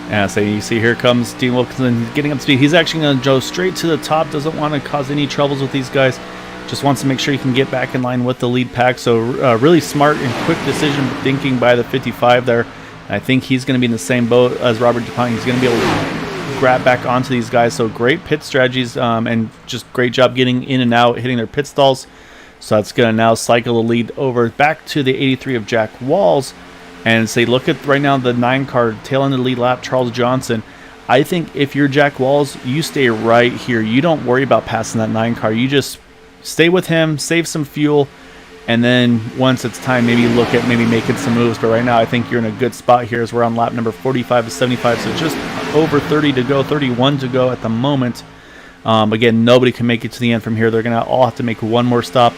Yeah, so you see here comes Dean Wilkinson getting up to speed. He's actually going to go straight to the top, doesn't want to cause any troubles with these guys. Just wants to make sure he can get back in line with the lead pack. So really smart and quick decision thinking by the 55 there. And I think he's going to be in the same boat as Robert DuPont. He's going to be able to grab back onto these guys. So great pit strategies and just great job getting in and out, hitting their pit stalls. So that's going to now cycle the lead over back to the 83 of Jack Walls. And say, look at right now the 9 car tail end of the lead lap, Charles Johnson. I think if you're Jack Walls, you stay right here. You don't worry about passing that 9 car. You just stay with him, save some fuel, and then once it's time, maybe look at maybe making some moves. But right now, I think you're in a good spot here as we're on lap number 45 of 75. So just over 30 to go, 31 to go at the moment. Again, nobody can make it to the end from here. They're going to all have to make one more stop.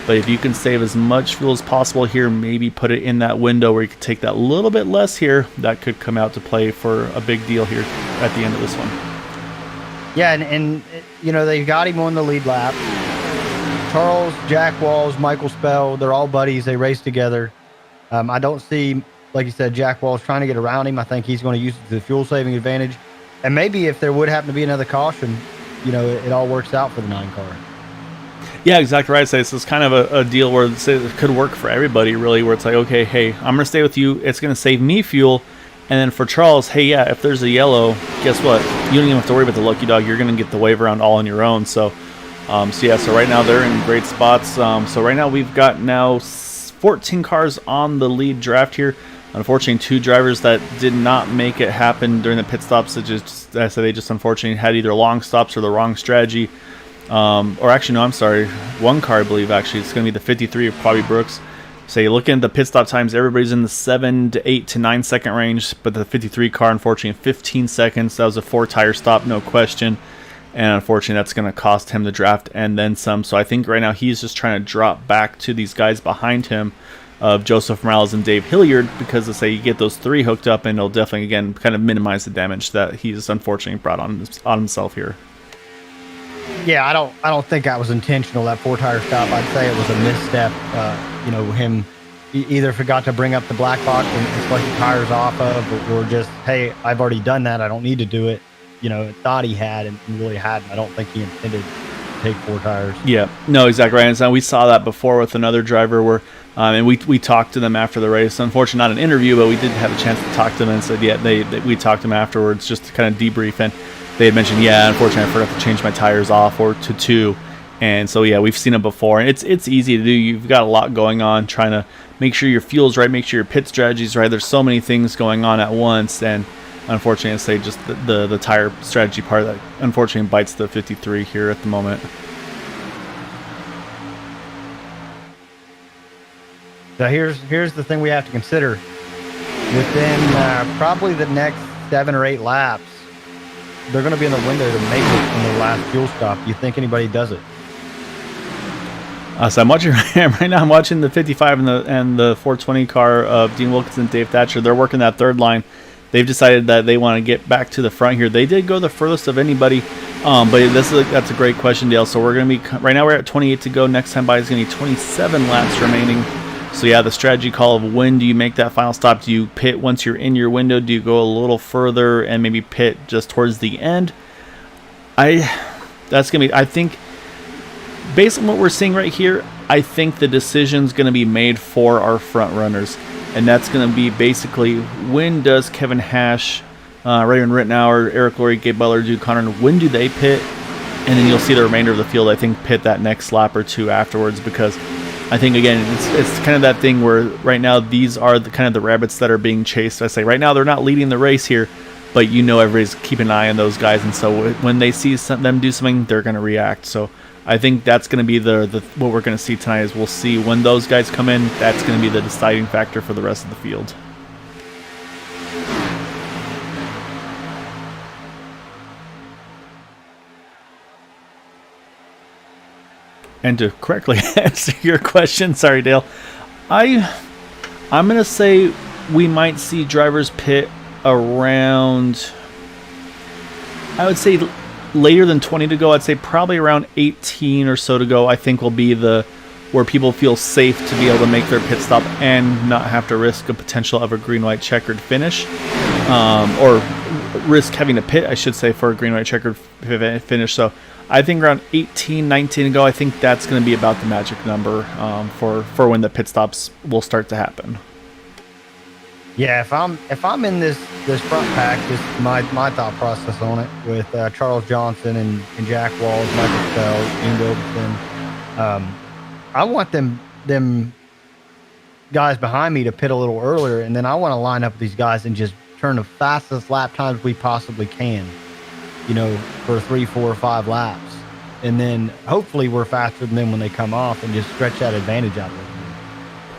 But if you can save as much fuel as possible here, maybe put it in that window where you could take that little bit less here, that could come out to play for a big deal here at the end of this one. Yeah, and you know, they got him on the lead lap. Charles, Jack Walls, Michael Spell, they're all buddies. They race together. I don't see, like you said, Jack Walls trying to get around him. I think he's going to use it to the fuel-saving advantage. And maybe if there would happen to be another caution, you know, it all works out for the 9 car. Yeah, exactly right. So this is kind of a deal where it could work for everybody, really, where it's like, okay, hey, I'm going to stay with you. It's going to save me fuel. And then for Charles, hey, yeah, if there's a yellow, guess what? You don't even have to worry about the lucky dog. You're going to get the wave around all on your own. So right now they're in great spots. So right now we've got now 14 cars on the lead draft here. Unfortunately, 2 drivers that did not make it happen during the pit stops. They just unfortunately had either long stops or the wrong strategy. Or actually, no, I'm sorry. 1 car, I believe, actually. It's going to be the 53 of Bobby Brooks. So you look at the pit stop times, everybody's in the 7 to 8 to 9 second range, but the 53 car, unfortunately, 15 seconds. That was a 4-tire stop, no question. And unfortunately, that's going to cost him the draft and then some. So I think right now he's just trying to drop back to these guys behind him of Joseph Morales and Dave Hilliard, because let's say you get those 3 hooked up, and it'll definitely, again, kind of minimize the damage that he's unfortunately brought on himself here. Yeah, I don't think that was intentional, that 4-tire stop. I'd say it was a misstep. You know, him either forgot to bring up the black box and flush the tires off of, or just, hey, I've already done that. I don't need to do it. You know, thought he had and really hadn't. I don't think he intended to take 4 tires. Yeah, no, exactly right. And so we saw that before with another driver where, and we talked to them after the race. Unfortunately, not an interview, but we did have a chance to talk to them and said, yeah, we talked to them afterwards just to kind of debrief. And they had mentioned, yeah, unfortunately, I forgot to change my tires off or to 2. And so, yeah, we've seen it before. And it's easy to do. You've got a lot going on, trying to make sure your fuel's right, make sure your pit strategy's right. There's so many things going on at once. And unfortunately, I'd say just the tire strategy part that unfortunately bites the 53 here at the moment. So here's the thing we have to consider. Within probably the next 7 or 8 laps, they're going to be in the window to make it in the last fuel stop. Do you think anybody does it? So I'm watching right now. I'm watching the 55 and the 420 car of Dean Wilkinson, Dave Thatcher. They're working that 3rd line. They've decided that they want to get back to the front here. They did go the furthest of anybody, but that's a great question, Dale. So we're going to be right now. We're at 28 to go. Next time by is going to be 27 laps remaining. So yeah, the strategy call of when do you make that final stop? Do you pit once you're in your window? Do you go a little further and maybe pit just towards the end? I think based on what we're seeing right here, I think the decision's going to be made for our front runners, and that's going to be basically when does Kevin Hash, Raymond Rittenauer, Eric Laurie, Gabe Butler, Duke Connor, when do they pit? And then you'll see the remainder of the field, I think, pit that next lap or 2 afterwards, because I think, again, it's kind of that thing where right now these are the kind of the rabbits that are being chased. I say right now they're not leading the race here, but you know everybody's keeping an eye on those guys, and so when they see them do something, they're going to react. So I think that's going to be the what we're going to see tonight is we'll see when those guys come in, that's going to be the deciding factor for the rest of the field. And to correctly answer your question, sorry, Dale, I'm gonna say we might see drivers pit around. I would say later than 20 to go. I'd say probably around 18 or so to go. I think will be the where people feel safe to be able to make their pit stop and not have to risk a potential of a green white checkered finish, or risk having to pit, I should say, for a green white checkered finish. So I think around 18, 19 to go. I think that's going to be about the magic number for when the pit stops will start to happen. Yeah, if I'm in this front pack, this my thought process on it with Charles Johnson and Jack Walls, Michael Spell, Ian Wilkerson. I want them guys behind me to pit a little earlier, and then I want to line up these guys and just turn the fastest lap times we possibly can, for 3, 4, or 5 laps, and then hopefully we're faster than them when they come off and just stretch that advantage out of them.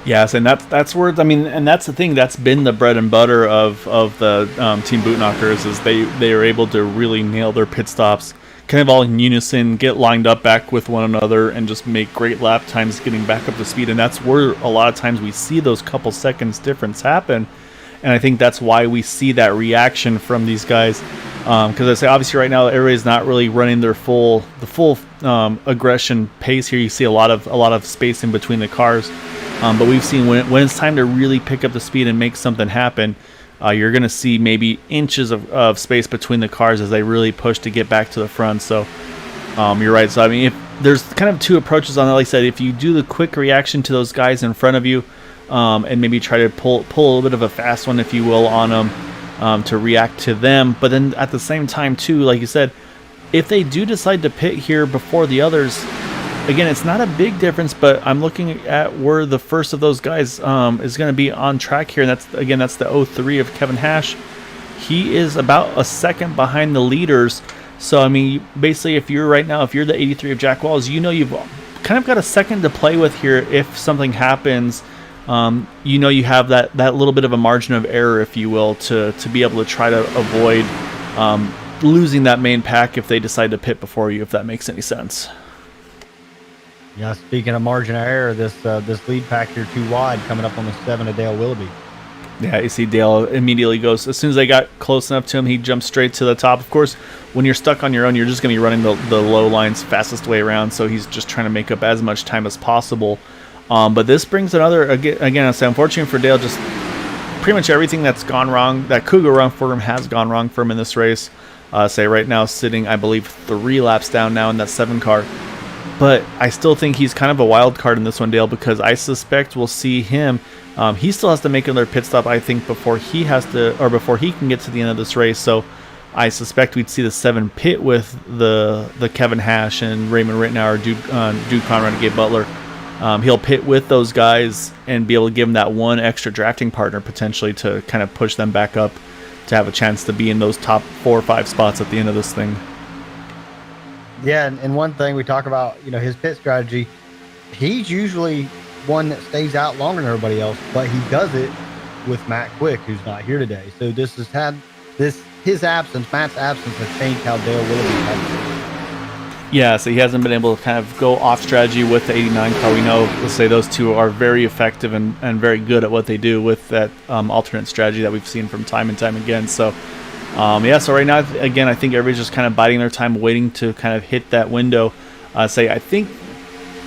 Yes, and that's where and that's the thing that's been the bread and butter of the Team Bootknockers is they are able to really nail their pit stops, kind of all in unison, get lined up back with one another, and just make great lap times getting back up to speed. And that's where a lot of times we see those couple seconds difference happen. And I think that's why we see that reaction from these guys. Because I say obviously right now everybody's not really running the full aggression pace here. You see a lot of space in between the cars. But we've seen when it's time to really pick up the speed and make something happen, you're going to see maybe inches of space between the cars as they really push to get back to the front. So you're right. So, if there's kind of two approaches on that. Like I said, if you do the quick reaction to those guys in front of you and maybe try to pull a little bit of a fast one, if you will, on them to react to them. But then at the same time, too, like you said, if they do decide to pit here before the others, again, it's not a big difference, but I'm looking at where the first of those guys is going to be on track here. And that's the 03 of Kevin Hash. He is about a second behind the leaders. So, basically, if you're the 83 of Jack Walls, you've kind of got a second to play with here if something happens. You have that little bit of a margin of error, if you will, to be able to try to avoid losing that main pack if they decide to pit before you, if that makes any sense. Yeah, speaking of margin of error, this lead pack here too wide coming up on the 7 of Dale Willoughby. Yeah, you see Dale immediately goes, as soon as they got close enough to him, he jumps straight to the top. Of course, when you're stuck on your own, you're just going to be running the low lines fastest way around, so he's just trying to make up as much time as possible. But this brings another, again, I say unfortunate for Dale, just pretty much everything that's gone wrong, that could go wrong for him, has gone wrong for him in this race. Say right now sitting, I believe, 3 laps down now in that 7 car. But I still think he's kind of a wild card in this one, Dale, because I suspect we'll see him. He still has to make another pit stop, I think, before he can get to the end of this race. So I suspect we'd see the 7 pit with the Kevin Hash and Raymond Rittenauer, Duke Conrad, and Gabe Butler. He'll pit with those guys and be able to give them that one extra drafting partner potentially to kind of push them back up to have a chance to be in those top 4 or 5 spots at the end of this thing. Yeah, and one thing we talk about, his pit strategy, he's usually one that stays out longer than everybody else, but he does it with Matt Quick, who's not here today. So Matt's absence has changed how Dale Willoughby has. Yeah, so he hasn't been able to kind of go off strategy with the 89 car. We know, let's say those two are very effective and very good at what they do with that alternate strategy that we've seen from time and time again. So so right now, again, I think everybody's just kind of biding their time, waiting to kind of hit that window. I think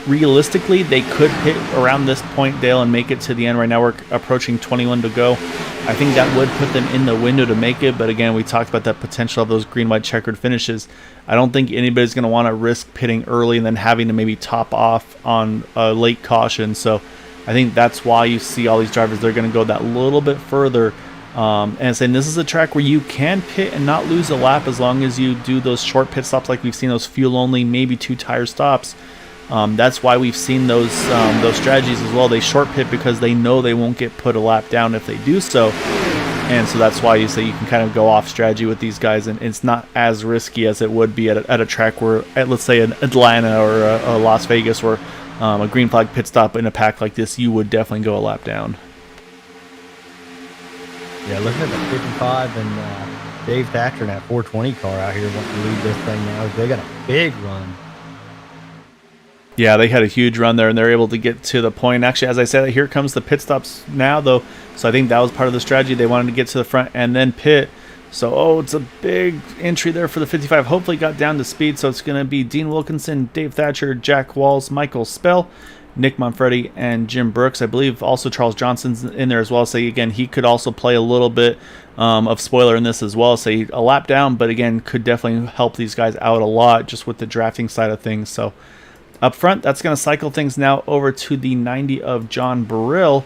realistically, they could hit around this point, Dale, and make it to the end. Right now, we're approaching 21 to go. I think that would put them in the window to make it. But again, we talked about that potential of those green-white checkered finishes. I don't think anybody's going to want to risk pitting early and then having to maybe top off on a late caution. So I think that's why you see all these drivers, they're going to go that little bit further. And saying this is a track where you can pit and not lose a lap as long as you do those short pit stops, like we've seen those fuel only, maybe 2 tire stops. That's why we've seen those strategies as well. They short pit because they know they won't get put a lap down if they do so. And so that's why you say you can kind of go off strategy with these guys, and it's not as risky as it would be at a track where, let's say, an Atlanta or a Las Vegas, where a green flag pit stop in a pack like this, you would definitely go a lap down. Yeah, looking at the 55 and Dave Thatcher in that 420 car out here wanting to lead this thing now. They got a big run. Yeah, they had a huge run there, and they're able to get to the point. Actually, as I said, here comes the pit stops now, though. So I think that was part of the strategy. They wanted to get to the front and then pit. So, it's a big entry there for the 55. Hopefully got down to speed. So it's going to be Dean Wilkinson, Dave Thatcher, Jack Walls, Michael Spell, Nick Manfredi, and Jim Brooks. I believe also Charles Johnson's in there as well. So, again, he could also play a little bit of spoiler in this as well. So, a lap down, but again, could definitely help these guys out a lot just with the drafting side of things. So, up front, that's going to cycle things now over to the 90 of John Burrill,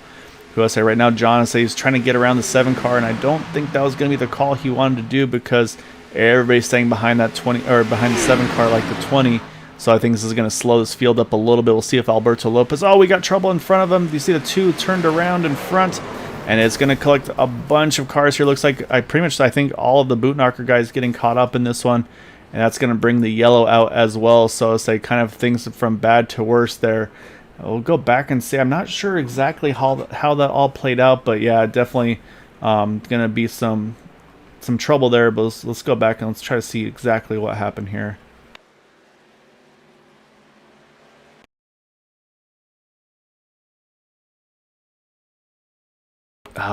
who I say right now, John, I say he's trying to get around the 7 car, and I don't think that was going to be the call he wanted to do because everybody's staying behind that 20 or behind the 7 car like the 20. So I think this is going to slow this field up a little bit. We'll see if Alberto Lopez. Oh, we got trouble in front of him. You see the 2 turned around in front, and it's going to collect a bunch of cars here. Looks like I think all of the boot knocker guys getting caught up in this one. And that's going to bring the yellow out as well. So it's like kind of things from bad to worse there. We'll go back and see. I'm not sure exactly how that all played out. But yeah, definitely going to be some trouble there. But let's go back and let's try to see exactly what happened here.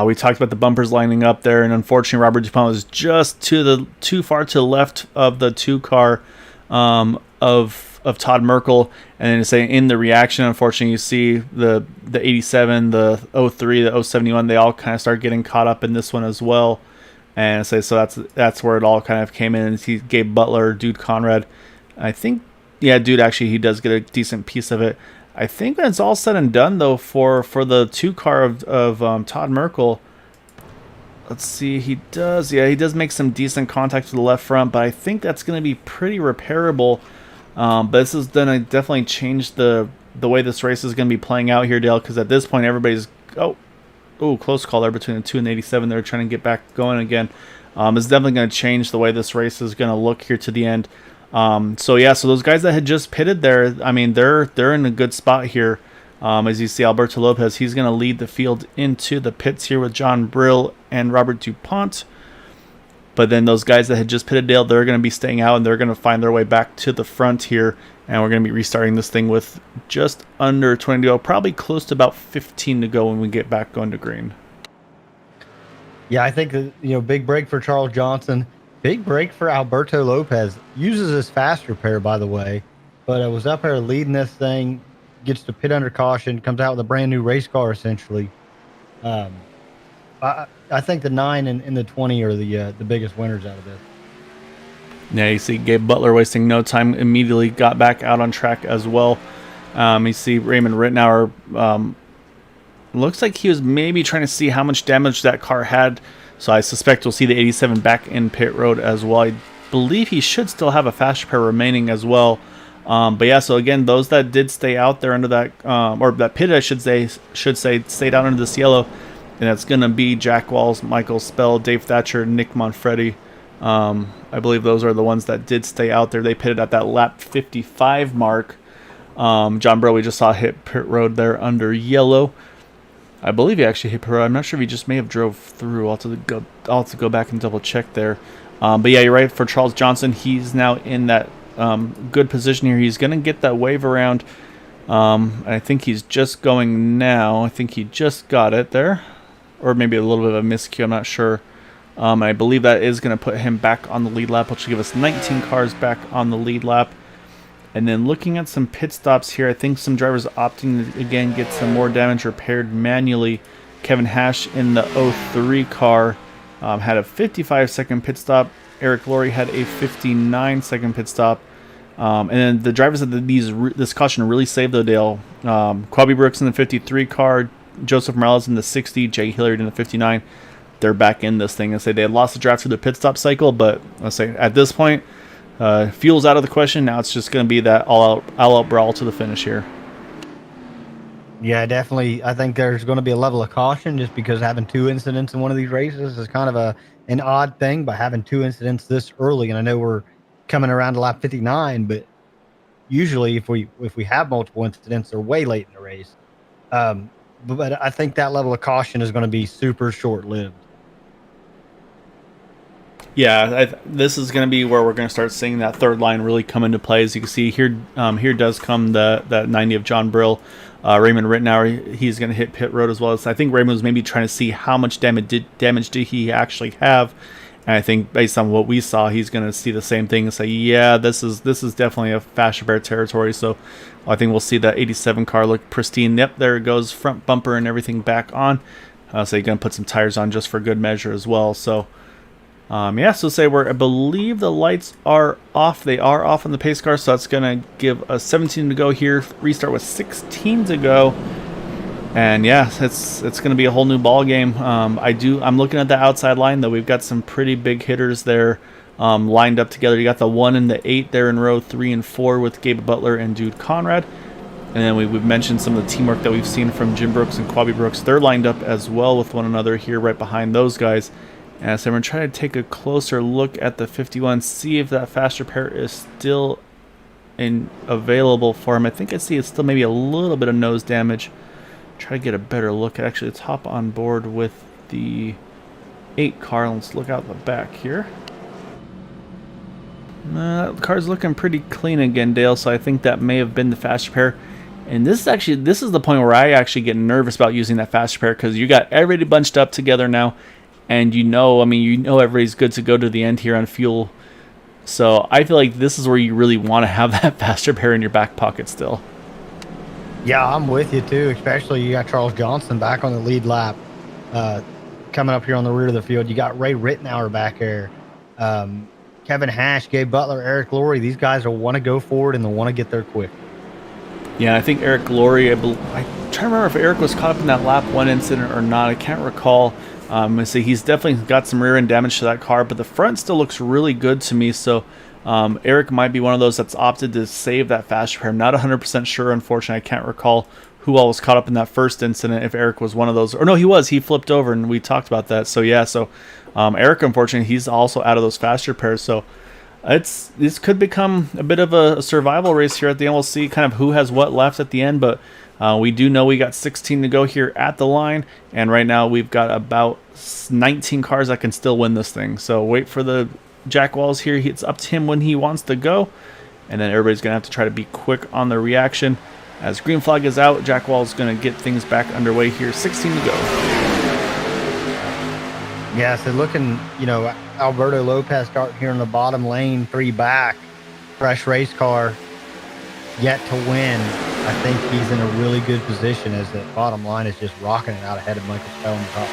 We talked about the bumpers lining up there, and unfortunately, Robert DuPont was just too far to the left of the 2 car of Todd Merkel, and then say in the reaction, unfortunately, you see the 87, the 03, the 071, they all kind of start getting caught up in this one as well, and so that's where it all kind of came in. He gave Butler, Dude Conrad, I think, yeah, Dude actually he does get a decent piece of it. I think when it's all said and done, though, for the 2 car of Todd Merkel, let's see, he does make some decent contact to the left front, but I think that's going to be pretty repairable. But this is going to definitely change the way this race is going to be playing out here, Dale, because at this point everybody's close call there between the 2 and 87. They're trying to get back going again. It's definitely going to change the way this race is going to look here to the end. So those guys that had just pitted there, I mean, they're in a good spot here. As you see, Alberto Lopez, he's going to lead the field into the pits here with John Brill and Robert DuPont. But then those guys that had just pitted, Dale, they're going to be staying out, and they're going to find their way back to the front here. And we're going to be restarting this thing with just under 20 to go, probably close to about 15 to go when we get back going to green. Yeah, I think big break for Charles Johnson. Big break for Alberto Lopez. Uses his fast repair, by the way, but I was up there leading this thing, gets to pit under caution, comes out with a brand new race car, essentially. I think the 9 and the 20 are the biggest winners out of this. Yeah, you see Gabe Butler wasting no time, immediately got back out on track as well. You see Raymond Rittenauer, looks like he was maybe trying to see how much damage that car had. So I suspect we'll see the 87 back in pit road as well. I believe he should still have a fast repair remaining as well. But yeah, so again, those that did stay out there under that, or that pit, I should say, stayed out under this yellow. And that's going to be Jack Walls, Michael Spell, Dave Thatcher, Nick Manfredi. I believe those are the ones that did stay out there. They pitted at that lap 55 mark. John Burrow, we just saw hit pit road there under yellow. I believe he actually hit pit road. I'm not sure if he just may have drove through. I'll have to go back and double check there. But yeah, you're right. For Charles Johnson, he's now in that good position here. He's going to get that wave around. I think he's just going now. I think he just got it there. Or maybe a little bit of a miscue. I'm not sure. I believe that is going to put him back on the lead lap, which will give us 19 cars back on the lead lap. And then looking at some pit stops here, I think some drivers opting to, again, get some more damage repaired manually. Kevin Hash in the 03 car had a 55-second pit stop. Eric Laurie had a 59-second pit stop. And then the drivers that this caution really saved, though, Dale. Quabi Brooks in the 53 car, Joseph Morales in the 60, Jay Hilliard in the 59. They're back in this thing. I say they had lost the draft through the pit stop cycle, but I say at this point, fuel's out of the question. Now it's just going to be that all-out brawl to the finish here. Yeah, definitely. I think there's going to be a level of caution just because having 2 incidents in one of these races is kind of an odd thing. But having 2 incidents this early, and I know we're coming around to lap 59, but usually if we have multiple incidents, they're way late in the race. But I think that level of caution is going to be super short-lived. Yeah, this is going to be where we're going to start seeing that third line really come into play. As you can see here, here does come that 90 of John Brill. Raymond Rittenauer, he's going to hit pit road as well. So I think Raymond was maybe trying to see how much damage did he actually have. And I think based on what we saw, he's going to see the same thing and say, yeah, this is definitely a Faster Bear territory. So I think we'll see that 87 car look pristine. Yep, there it goes, front bumper and everything back on. So you're going to put some tires on just for good measure as well. So yeah, so say I believe the lights are off. They are off on the pace car, so that's going to give us 17 to go here. Restart with 16 to go. And yeah, it's going to be a whole new ball game. I'm looking at the outside line though. We've got some pretty big hitters there lined up together. You got the 1 and the 8 there in row 3 and 4 with Gabe Butler and Jude Conrad. And then we've mentioned some of the teamwork that we've seen from Jim Brooks and Quabi Brooks. They're lined up as well with one another here right behind those guys. And so I'm going to try to take a closer look at the 51, see if that faster pair is still available for him. I think I see it's still maybe a little bit of nose damage. Try to get a better look. Actually, let's hop on board with the 8 car. Let's look out the back here. The car's looking pretty clean again, Dale, so I think that may have been the faster pair. And this is the point where I actually get nervous about using that faster pair, because you got everybody bunched up together now. And you know everybody's good to go to the end here on fuel. So I feel like this is where you really want to have that faster pair in your back pocket still. Yeah, I'm with you too. Especially you got Charles Johnson back on the lead lap, coming up here on the rear of the field. You got Ray Rittenauer back there, Kevin Hash, Gabe Butler, Eric Laurie. These guys will want to go forward and they'll want to get there quick. Yeah, I think Eric Laurie. I'm trying to remember if Eric was caught up in that lap 1 incident or not. I can't recall. So he's definitely got some rear end damage to that car, but the front still looks really good to me. So Eric might be one of those that's opted to save that faster pair. I'm not 100% sure, unfortunately. I can't recall who all was caught up in that first incident, if Eric was one of those. Or no, he flipped over, and we talked about that. So yeah, Eric, unfortunately, he's also out of those faster pairs. So this could become a bit of a survival race here at the end. We'll see kind of who has what left at the end, but we do know we got 16 to go here at the line, and right now we've got about 19 cars that can still win this thing. So wait for the Jack Walls here. It's up to him when he wants to go, and then everybody's going to have to try to be quick on the reaction. As green flag is out, Jack Wall's going to get things back underway here. 16 to go. Yeah, so looking, Alberto Lopez starting here in the bottom lane, 3 back, fresh race car, yet to win. I think he's in a really good position as the bottom line is just rocking it out ahead of Michael Spell on the top.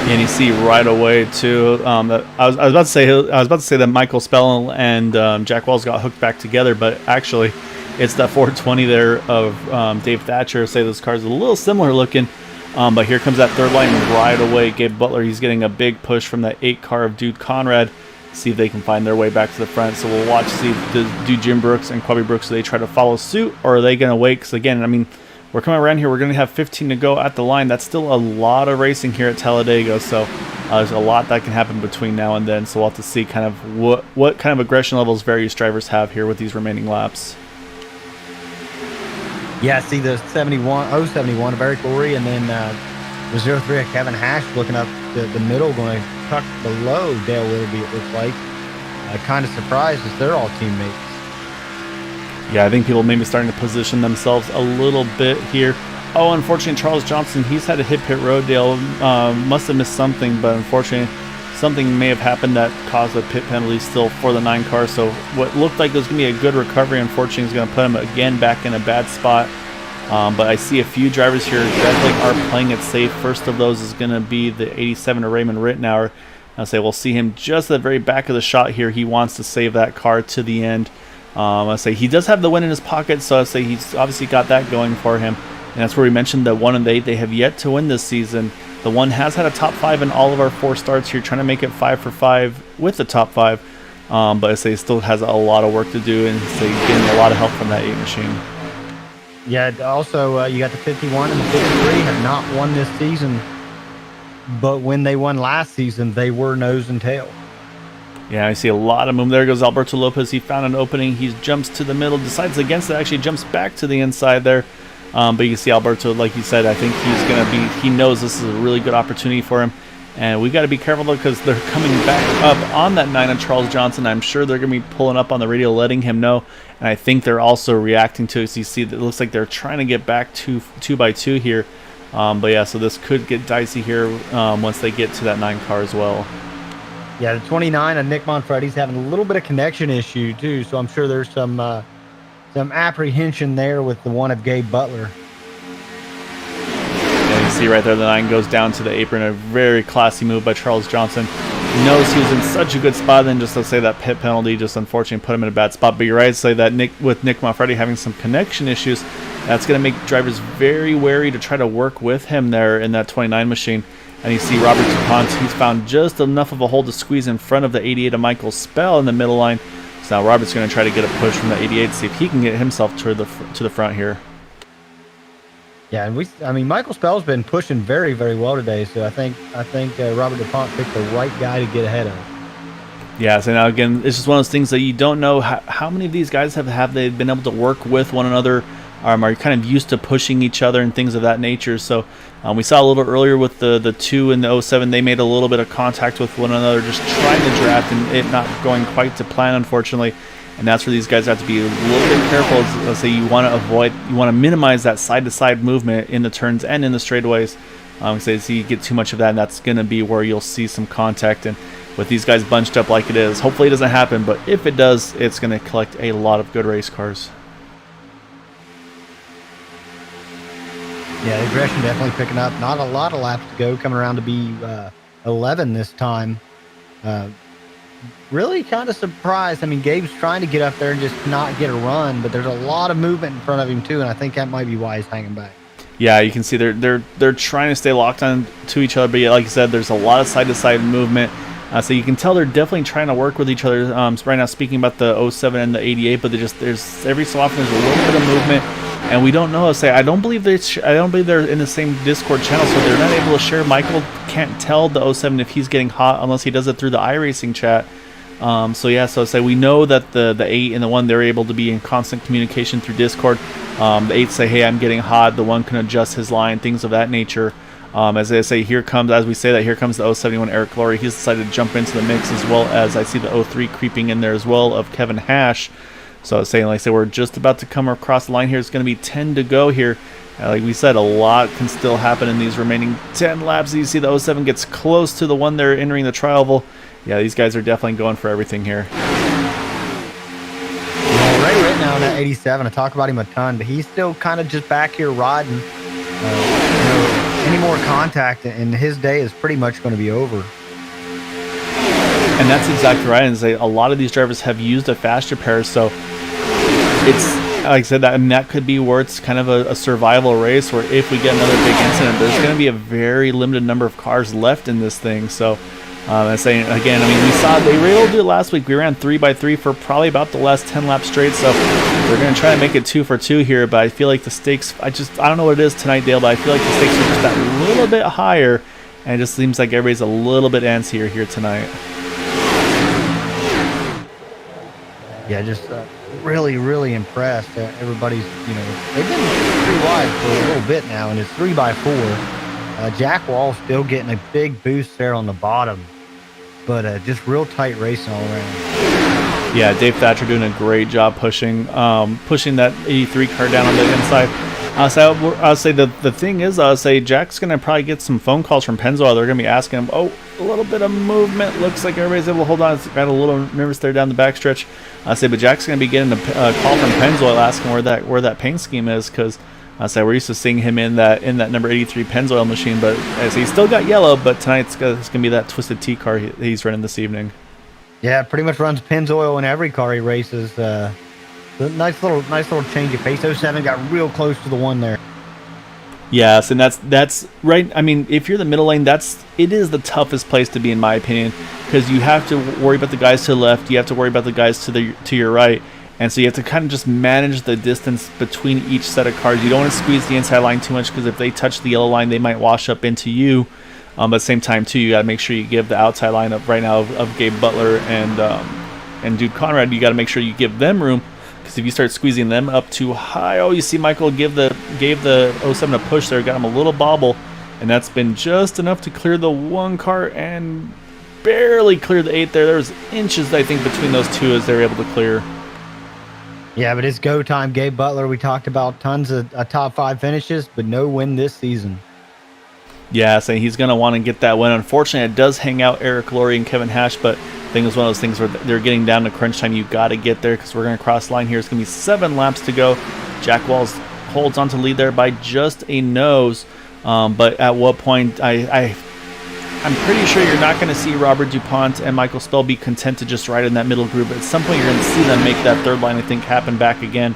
And you see right away too. That I was about to say that Michael Spell and Jack Wells got hooked back together, but actually, it's that 420 there of Dave Thatcher. Say this car's a little similar looking, but here comes that third line right away. Gabe Butler, he's getting a big push from that 8 car of Dude Conrad. See if they can find their way back to the front. So we'll watch, see do Jim Brooks and Quabi Brooks, do they try to follow suit, or are they going to wait? Because again, we're coming around here. We're going to have 15 to go at the line. That's still a lot of racing here at Talladega. So there's a lot that can happen between now and then. So we'll have to see kind of what kind of aggression levels various drivers have here with these remaining laps. Yeah, see the 71 of Eric Laurie, and then the 03 of Kevin Hash looking up the middle, going to tuck below Dale Willoughby, it looks like. Kind of surprised as they're all teammates. Yeah, I think people may be starting to position themselves a little bit here. Oh, unfortunately, Charles Johnson, he's had to hit pit road. Dale must have missed something, but unfortunately, something may have happened that caused a pit penalty still for the 9 car. So what looked like was going to be a good recovery, unfortunately, is going to put him again back in a bad spot. But I see a few drivers here that are playing it safe. First of those is going to be the 87 of Raymond Rittenauer. I'll say we'll see him just at the very back of the shot here. He wants to save that car to the end. I'll say he does have the win in his pocket, so I'll say he's obviously got that going for him. And that's where we mentioned that 1 and 8, they have yet to win this season. The 1 has had a top 5 in all of our 4 starts here, trying to make it 5 for 5 with the top 5. But I say he still has a lot of work to do, and say getting a lot of help from that 8 machine. Yeah, also you got the 51 and the 53 have not won this season, but when they won last season, they were nose and tail. Yeah, I see a lot of movement. There goes Alberto Lopez. He found an opening. He jumps to the middle, decides against it, actually jumps back to the inside there. But you can see Alberto, like you said, I think he's going to be, he knows this is a really good opportunity for him. And we got to be careful though, because they're coming back up on that 9 of Charles Johnson. I'm sure they're going to be pulling up on the radio, letting him know. And I think they're also reacting to it. So you see, it looks like they're trying to get back to 2x2 here. But yeah, so this could get dicey here once they get to that 9 car as well. Yeah, the 29 of Nick Manfredi's having a little bit of connection issue too. So I'm sure there's some apprehension there with the 1 of Gabe Butler. You see right there, the 9 goes down to the apron. A very classy move by Charles Johnson. He knows he was in such a good spot. Then just to say that pit penalty just unfortunately put him in a bad spot. But you're right to say that with Nick Manfredi having some connection issues, that's going to make drivers very wary to try to work with him there in that 29 machine. And you see Robert DuPont, he's found just enough of a hole to squeeze in front of the 88 of Michael Spell in the middle line. So now Robert's going to try to get a push from the 88 to see if he can get himself to the front here. Yeah, and Michael Spell's been pushing very, very well today. So I think Robert DuPont picked the right guy to get ahead of. Yeah, so now again, it's just one of those things that you don't know how many of these guys have they been able to work with one another. Are kind of used to pushing each other and things of that nature. So we saw a little earlier with the 2 and the 07, they made a little bit of contact with one another, just trying to draft and it not going quite to plan, unfortunately. And that's where these guys have to be a little bit careful. Let's say you want to minimize that side-to-side movement in the turns and in the straightaways. So you get too much of that, and that's going to be where you'll see some contact. And with these guys bunched up like it is, hopefully it doesn't happen, but if it does, it's going to collect a lot of good race cars. Yeah, the aggression definitely picking up. Not a lot of laps to go, coming around to be 11 this time. Really kind of surprised. I mean, Gabe's trying to get up there and just not get a run, but there's a lot of movement in front of him too, and I think that might be why he's hanging back. Yeah, you can see they're trying to stay locked on to each other, but yeah, like you said, there's a lot of side-to-side movement. So you can tell they're definitely trying to work with each other. Right now, speaking about the 07 and the 88, but there's every so often there's a little bit of movement, and we don't know. I don't believe they're in the same Discord channel, so they're not able to share. Michael can't tell the 07 if he's getting hot unless he does it through the iRacing chat. So we know that the 8 and the 1, they're able to be in constant communication through Discord. The 8 say, hey, I'm getting hot. The 1 can adjust his line, things of that nature. As they say, here comes the 071 Eric Laurie. He's decided to jump into the mix, as well as I see the 03 creeping in there as well of Kevin Hash. So I was saying, like I said, we're just about to come across the line here. It's going to be 10 to go here. Like we said, a lot can still happen in these remaining 10 laps. You see the 07 gets close to the 1 there entering the tri-oval. Yeah, these guys are definitely going for everything here. Ray right now in that 87, I talk about him a ton, but he's still kind of just back here riding. Any more contact, and his day is pretty much going to be over. And that's exactly right. And a lot of these drivers have used a fast repair, so it's like I said, that could be where it's kind of a survival race. Where if we get another big incident, there's going to be a very limited number of cars left in this thing. So. I'm saying again, we saw they were able to do it last week. We ran 3x3 for probably about the last 10 laps straight, so we're going to try to make it 2 for 2 here. But I feel like the stakes, I don't know what it is tonight, Dale, but I feel like the stakes are just that little bit higher, and it just seems like everybody's a little bit antsier here tonight. Yeah, just really, really impressed. Everybody's, they've been pretty wide for a little bit now, and it's 3x4. Jack Wall still getting a big boost there on the bottom. But just real tight racing all around. Yeah, Dave Thatcher doing a great job pushing that 83 car down on the inside. I'll say the thing is, Jack's going to probably get some phone calls from Pennzoil. They're going to be asking him, a little bit of movement. Looks like everybody's able to hold on. It's got a little nervous there down the backstretch. But Jack's going to be getting a call from Pennzoil asking where that paint scheme is, because we're used to seeing him in that number 83 Pennzoil machine, but he's still got yellow. But tonight's going to be that Twisted T car he's running this evening. Yeah, pretty much runs Pennzoil in every car he races. Nice little change of pace. 07 got real close to the 1 there. Yes, and that's right. If you're the middle lane, it is the toughest place to be, in my opinion, because you have to worry about the guys to the left, you have to worry about the guys to your right. And so you have to kind of just manage the distance between each set of cars. You don't want to squeeze the inside line too much, because if they touch the yellow line, they might wash up into you. But at the same time, too, you got to make sure you give the outside line up right now of Gabe Butler and Dude Conrad. You got to make sure you give them room, because if you start squeezing them up too high, you see Michael gave the 07 a push there, got him a little bobble, And that's been just enough to clear the 1 car and barely clear the 8 there. There's inches, I think, between those two as they were able to clear. Yeah, but it's go time. Gabe Butler, we talked about tons of top 5 finishes, but no win this season. Yeah, so he's going to want to get that win. Unfortunately, it does hang out Eric Laurie and Kevin Hash, but I think it's one of those things where they're getting down to crunch time. You got to get there because we're going to cross the line here. It's going to be 7 laps to go. Jack Walls holds on to lead there by just a nose. But at what point, I'm pretty sure you're not going to see Robert DuPont and Michael Spell be content to just ride in that middle group. At some point, you're going to see them make that third line, I think, happen back again.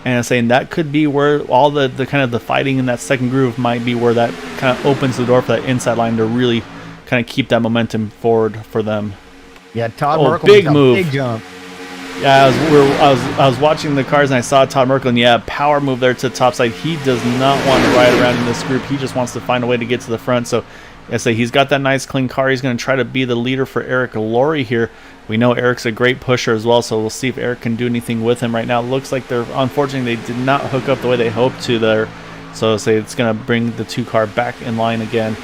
And I'm saying that could be where all the kind of the fighting in that second groove might be where that kind of opens the door for that inside line to really kind of keep that momentum forward for them. Yeah, Todd Merkel big move. Big jump. Yeah, I was watching the cars and I saw Todd Merkel, and yeah, power move there to the top side. He does not want to ride around in this group. He just wants to find a way to get to the front. So I say he's got that nice clean car. He's going to try to be the leader for Eric Laurie here. We know Eric's a great pusher as well, so we'll see if Eric can do anything with him right now. It looks like unfortunately they did not hook up the way they hoped to there. So say it's going to bring the 2 car back in line again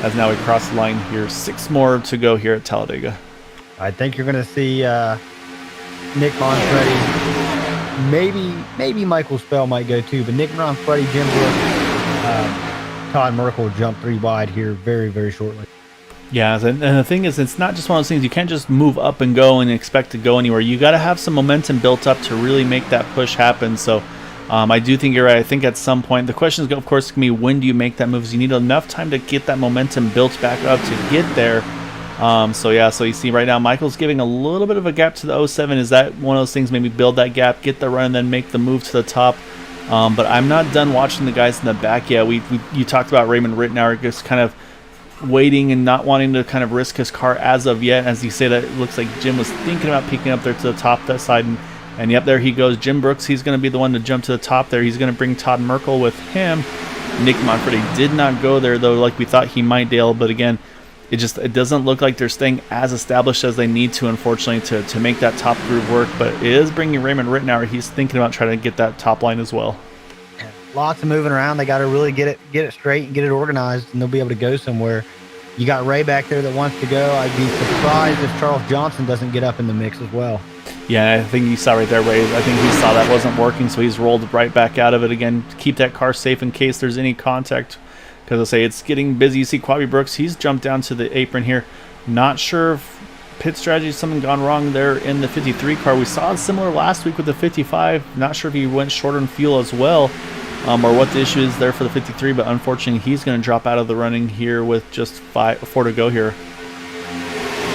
as now we cross the line here. 6 more to go here at Talladega. I think you're going to see Nick Manfredi. Maybe Michael Spell might go too, but Nick Manfredi, Jim Brooks, Todd Merkel jump 3 wide here very, very shortly. Yeah, and the thing is, it's not just one of those things. You can't just move up and go and expect to go anywhere. You got to have some momentum built up to really make that push happen. So I do think you're right. I think at some point, the question is, of course, going to be when do you make that move? You need enough time to get that momentum built back up to get there. So you see right now, Michael's giving a little bit of a gap to the 07. Is that one of those things? Maybe build that gap, get the run, and then make the move to the top. But I'm not done watching the guys in the back yet. You talked about Raymond Rittenauer just kind of waiting and not wanting to kind of risk his car as of yet. As you say that, it looks like Jim was thinking about peeking up there to the top that side, and yep, there he goes. Jim Brooks, he's going to be the one to jump to the top there. He's going to bring Todd Merkel with him. Nick Manfredi did not go there though, like we thought he might, Dale, but again, it doesn't look like they're staying as established as they need to, unfortunately, to make that top groove work. But it is bringing Raymond Rittenauer. He's thinking about trying to get that top line as well. Lots of moving around. They got to really get it straight and get it organized, and they'll be able to go somewhere. You got Ray back there that wants to go. I'd be surprised if Charles Johnson doesn't get up in the mix as well. Yeah, I think you saw right there, Ray. I think he saw that wasn't working, so he's rolled right back out of it again. Keep that car safe in case there's any contact, because I say it's getting busy. You see Quabi Brooks, he's jumped down to the apron here. Not sure if pit strategy, something gone wrong there in the 53 car. We saw it similar last week with the 55. Not sure if he went short on fuel as well, or what the issue is there for the 53, but unfortunately he's going to drop out of the running here with just 4 to go here.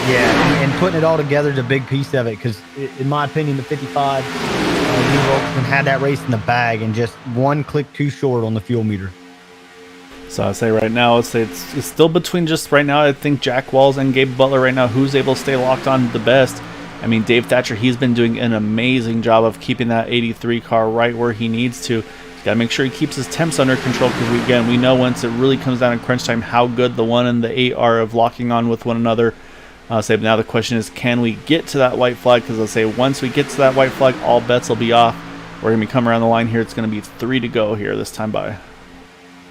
Yeah, and putting it all together is a big piece of it, because in my opinion, the 55 had that race in the bag and just one click too short on the fuel meter. So I say right now, it's still between just right now, I think Jack Walls and Gabe Butler right now, who's able to stay locked on the best. I mean, Dave Thatcher, he's been doing an amazing job of keeping that 83 car right where he needs to. He's got to make sure he keeps his temps under control, because we know once it really comes down to crunch time how good the 1 and the 8 are of locking on with one another. But now the question is, can we get to that white flag? Because I'll say once we get to that white flag, all bets will be off. We're going to be coming around the line here. It's going to be 3 to go here this time by.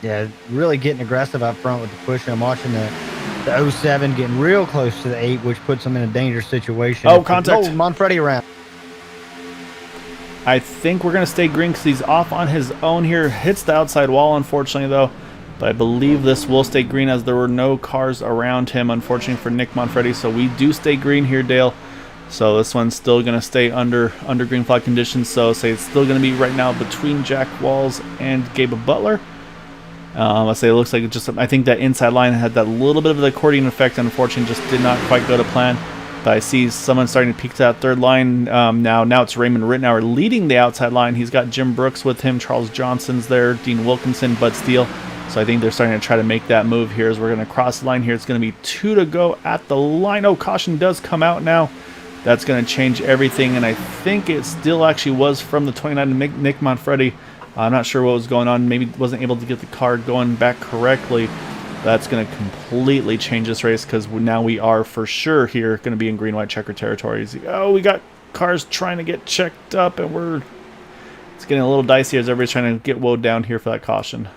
Yeah, really getting aggressive up front with the push. I'm watching the 07 getting real close to the 8, which puts them in a dangerous situation. Oh, contact. Oh, Manfredi around. I think we're going to stay green because he's off on his own here. Hits the outside wall, unfortunately, though. But I believe this will stay green as there were no cars around him, unfortunately, for Nick Manfredi. So we do stay green here, Dale. So this one's still going to stay under green flag conditions. So say it's still going to be right now between Jack Walls and Gabe Butler. Let's say it looks like it just, I think that inside line had that little bit of the accordion effect. Unfortunately, just did not quite go to plan. But I see someone starting to peek to that third line now. It's Raymond Rittenauer leading the outside line. He's got Jim Brooks with him, Charles Johnson's there, Dean Wilkinson, Bud Steele. So I think they're starting to try to make that move here as we're going to cross the line here. It's going to be 2 to go at the line. Oh, caution does come out now. That's going to change everything, and I think it still actually was from the 29 Nick Manfredi. I'm not sure what was going on. Maybe wasn't able to get the car going back correctly. That's going to completely change this race, because now we are for sure here going to be in green-white checker territories. Oh, we got cars trying to get checked up, and it's getting a little dicey as everybody's trying to get woed down here for that caution.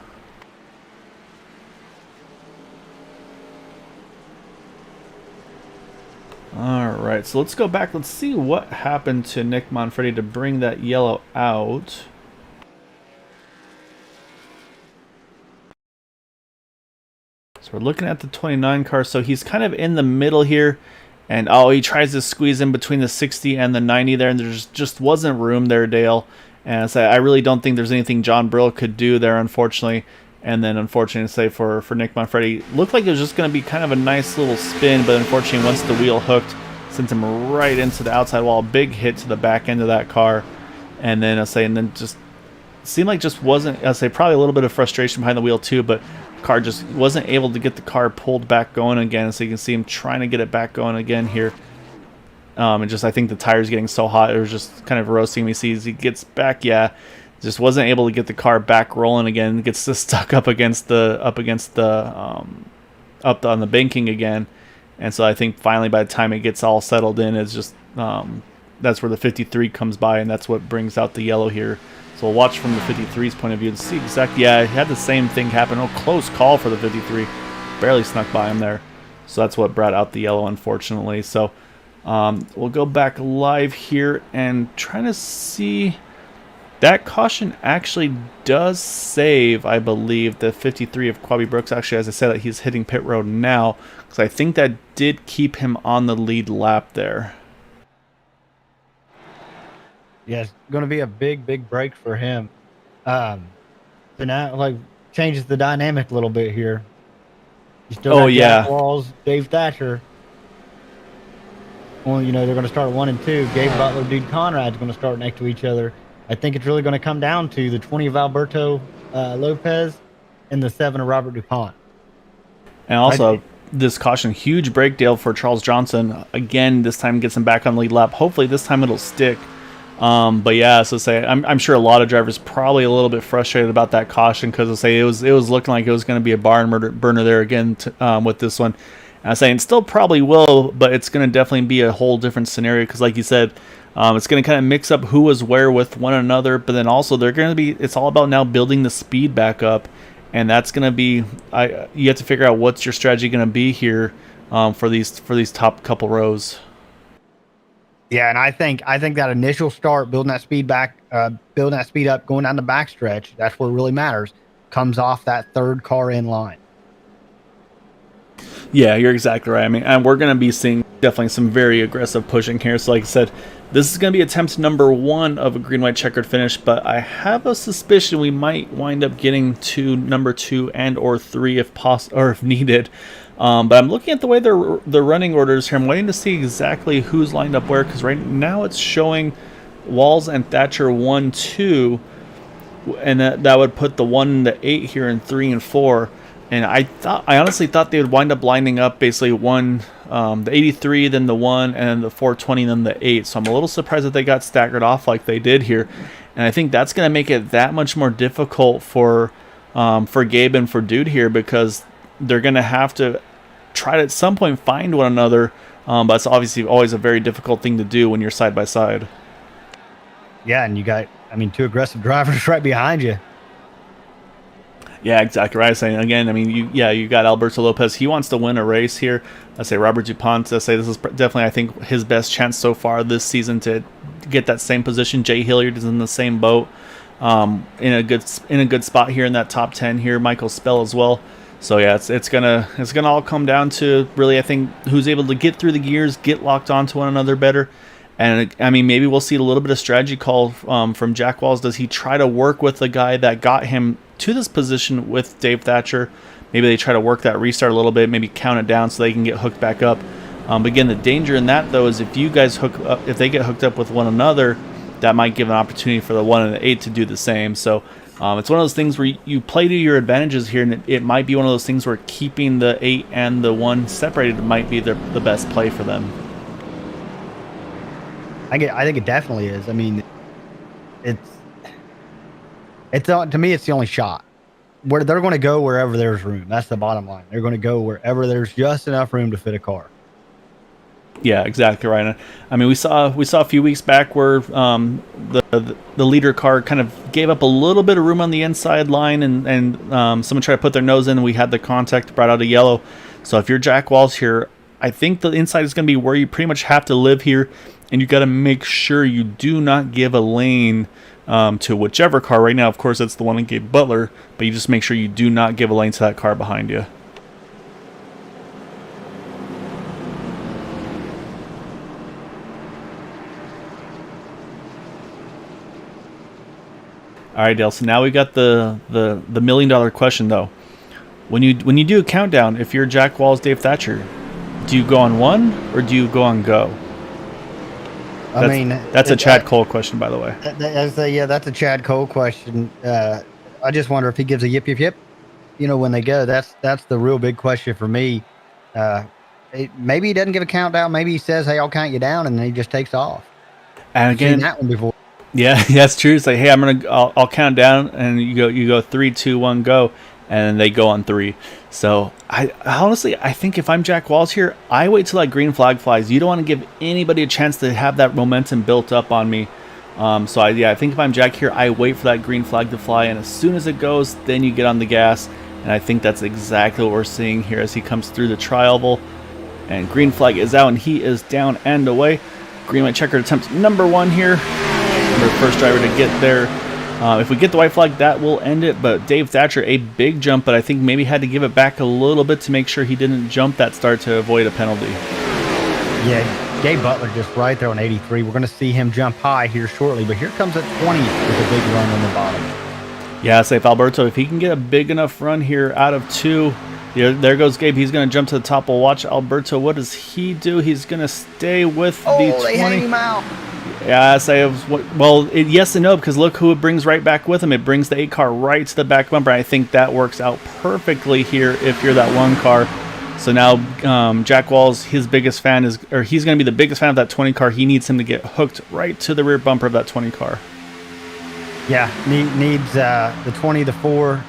All right, so let's go back. Let's see what happened to Nick Manfredi to bring that yellow out. So we're looking at the 29 car. So he's kind of in the middle here. And, oh, he tries to squeeze in between the 60 and the 90 there. And there just wasn't room there, Dale. And so I really don't think there's anything John Brill could do there, unfortunately. And then, unfortunately, say for Nick Manfredi, looked like it was just going to be kind of a nice little spin. But unfortunately, once the wheel hooked, sent him right into the outside wall. Big hit to the back end of that car. And then, just seemed like just wasn't, probably a little bit of frustration behind the wheel too. But car just wasn't able to get the car pulled back going again. So you can see him trying to get it back going again here. And just, I think the tire's getting so hot, it was just kind of roasting me. See, as he gets back, just wasn't able to get the car back rolling again. Gets just stuck up on the banking again. And so I think finally by the time it gets all settled in, it's just that's where the 53 comes by, and that's what brings out the yellow here. So we'll watch from the 53's point of view to see exactly. Yeah, it had the same thing happen. Oh, close call for the 53. Barely snuck by him there. So that's what brought out the yellow, unfortunately. So we'll go back live here and trying to see. That caution actually does save, I believe, the 53 of Quabi Brooks. Actually, as I said, he's hitting pit road now, because I think that did keep him on the lead lap there. Yeah, it's going to be a big break for him. So now, like, changes the dynamic a little bit here. You still got Jack Walls, Dave Thatcher. Well, they're going to start 1 and 2. Gabe Butler, Dude Conrad's going to start next to each other. I think it's really going to come down to the 20 of Alberto Lopez and the 7 of Robert DuPont. And also, this caution, huge break, Dale, for Charles Johnson. Again, this time gets him back on the lead lap. Hopefully this time it'll stick. But yeah, so I'm sure a lot of drivers probably a little bit frustrated about that caution, because it was looking like it was going to be a barn burner there again with this one. And I'm saying it still probably will, but it's going to definitely be a whole different scenario, because like you said, it's going to kind of mix up who was where with one another, but then also it's all about now building the speed back up, and that's going to be, you have to figure out what's your strategy going to be here for these top couple rows. Yeah, and I think that initial start, building that speed up, going down the backstretch, that's where it really matters, comes off that third car in line. Yeah, you're exactly right. I mean, and we're going to be seeing definitely some very aggressive pushing here. So like I said, this is going to be attempt number 1 of a green-white checkered finish, but I have a suspicion we might wind up getting to number 2 and or 3 if possible, or if needed. But I'm looking at the way the running orders here. I'm waiting to see exactly who's lined up where, because right now it's showing Walls and Thatcher 1, 2, and that would put the 1 and the 8 here in 3 and 4. And I honestly thought they would wind up lining up basically the 83, then the 1, and the 420, then the 8. So I'm a little surprised that they got staggered off like they did here. And I think that's going to make it that much more difficult for Gabe and for Dude here, because they're going to have to try to at some point find one another. But it's obviously always a very difficult thing to do when you're side by side. Yeah, and you got, 2 aggressive drivers right behind you. Yeah, exactly right. Saying again, you got Alberto Lopez. He wants to win a race here. I say Robert DuPont. I say this is definitely, I think, his best chance so far this season to get that same position. Jay Hilliard is in the same boat, in a good spot here in that top 10 here. Michael Spell as well. So yeah, it's gonna all come down to really, I think, who's able to get through the gears, get locked onto one another better. And maybe we'll see a little bit of strategy call from Jack Walls. Does he try to work with the guy that got him to this position with Dave Thatcher? Maybe they try to work that restart a little bit, maybe count it down so they can get hooked back up. But again, the danger in that though is if you guys if they get hooked up with one another, that might give an opportunity for the 1 and the 8 to do the same. So it's one of those things where you play to your advantages here, and it might be one of those things where keeping the 8 and the 1 separated might be the best play for them. I think it definitely is. It's to me, it's the only shot. Where they're going to go wherever there's room. That's the bottom line. They're going to go wherever there's just enough room to fit a car. Yeah, exactly right. We saw a few weeks back where the leader car kind of gave up a little bit of room on the inside line, and someone tried to put their nose in, and we had the contact, brought out a yellow. So if you're Jack Walls here, I think the inside is going to be where you pretty much have to live here, and you got to make sure you do not give a lane to whichever car. Right now, of course, it's the one that gave Butler, but you just make sure you do not give a lane to that car behind you. All right, Dale. So now we got the $1 million question though. When you do a countdown, if you're Jack Walls, Dave Thatcher, do you go on 1 or do you go on go? That's a Chad Cole question, by the way. That's a Chad Cole question. I just wonder if he gives a yip, yip, yip. When they go, that's the real big question for me. Maybe he doesn't give a countdown. Maybe he says, "Hey, I'll count you down," and then he just takes off. And again, I've seen that one before. Yeah, that's true. It's like, hey, I'll count down, and you go 3, 2, 1, go, and they go on 3. So I honestly, I think if I'm Jack Walls here, I wait till that green flag flies. You don't want to give anybody a chance to have that momentum built up on me. So I think if I'm Jack here, I wait for that green flag to fly, and as soon as it goes, then you get on the gas. And I think that's exactly what we're seeing here as he comes through the tri-oval. And green flag is out, and he is down and away. Green white checkered attempt number 1 here. We're the first driver to get there. If we get the white flag, that will end it. But Dave Thatcher, a big jump, but I think maybe had to give it back a little bit to make sure he didn't jump that start to avoid a penalty. Yeah, Gabe Butler just right there on 83. We're going to see him jump high here shortly, but here comes at 20 with a big run on the bottom. Yeah, say if Alberto, if he can get a big enough run here out of 2, there goes Gabe. He's going to jump to the top. We'll watch Alberto. What does he do? He's going to stay with the 20. They hang him out. Yeah, yes and no, because look who it brings right back with him. It brings the 8 car right to the back bumper. I think that works out perfectly here if you're that 1 car. So now Jack Walls, his biggest fan he's going to be the biggest fan of that 20 car. He needs him to get hooked right to the rear bumper of that 20 car. Yeah, needs the 20, the 4.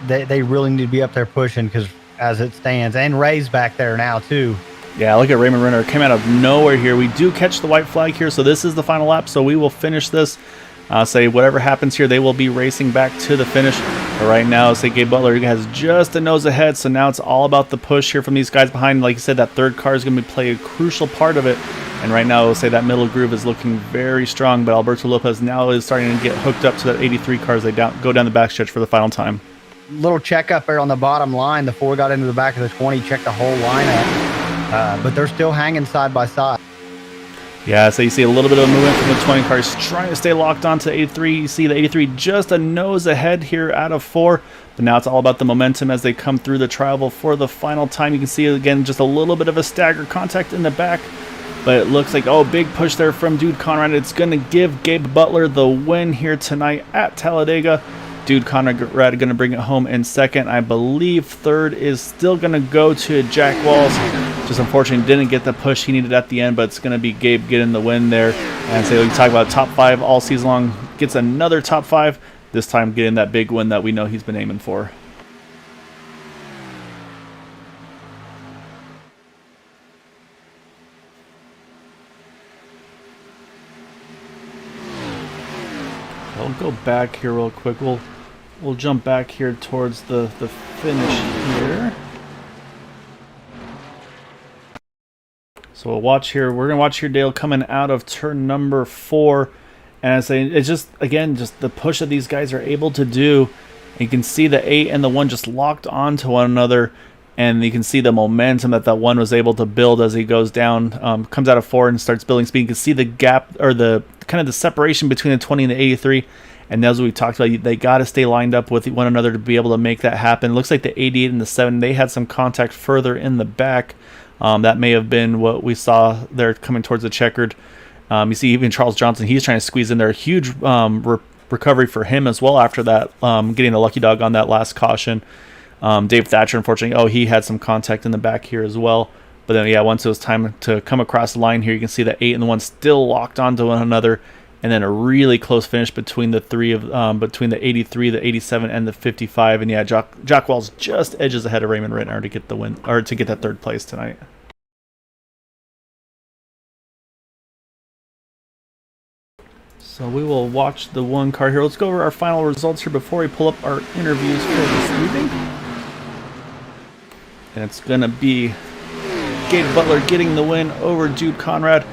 They really need to be up there pushing because as it stands, and Ray's back there now too. Yeah, look at Raymond Renner. Came out of nowhere here. We do catch the white flag here, so this is the final lap, so we will finish this. Say whatever happens here, they will be racing back to the finish. But right now, say Gabe Butler has just a nose ahead, so now it's all about the push here from these guys behind. Like you said, that 3rd car is going to play a crucial part of it. And right now, say that middle groove is looking very strong, but Alberto Lopez now is starting to get hooked up to that 83 car as they go down the backstretch for the final time. Little check up there on the bottom line. The 4 got into the back of the 20, checked the whole lineup. But they're still hanging side by side. Yeah, so you see a little bit of movement from the 20 cars trying to stay locked on to 83. You see the 83 just a nose ahead here out of 4. But now it's all about the momentum as they come through the tri-oval for the final time. You can see, again, just a little bit of a stagger contact in the back. But it looks like, big push there from Dude Conrad. It's going to give Gabe Butler the win here tonight at Talladega. Dude Conrad going to bring it home in 2nd. I believe 3rd is still going to go to Jack Walls. Just unfortunately didn't get the push he needed at the end, but it's going to be Gabe getting the win there. And so we talk about top 5 all season long. Gets another top 5, this time getting that big win that we know he's been aiming for. I'll go back here real quick. We'll jump back here towards the finish here. So we'll watch here. We're gonna watch here Dale coming out of turn number 4, and I say it's just the push that these guys are able to do. And you can see the 8 and the 1 just locked onto one another, and you can see the momentum that 1 was able to build as he goes down, comes out of 4 and starts building speed. You can see the gap or the kind of the separation between the 20 and the 83. And as we talked about, they got to stay lined up with one another to be able to make that happen. Looks like the 88 and the 7, they had some contact further in the back. That may have been what we saw there coming towards the checkered. You see even Charles Johnson, he's trying to squeeze in there. Huge recovery for him as well after that, getting the lucky dog on that last caution. Dave Thatcher, unfortunately, he had some contact in the back here as well. But then, yeah, once it was time to come across the line here, you can see the 8 and the 1 still locked onto one another. And then a really close finish between the 3 of between the 83, the 87, and the 55. And yeah, Jack Walls just edges ahead of Raymond Rittner to get the win, or to get that 3rd place tonight. So we will watch the 1 car here. Let's go over our final results here before we pull up our interviews for this evening. And it's gonna be Gabe Butler getting the win over Dude Conrad.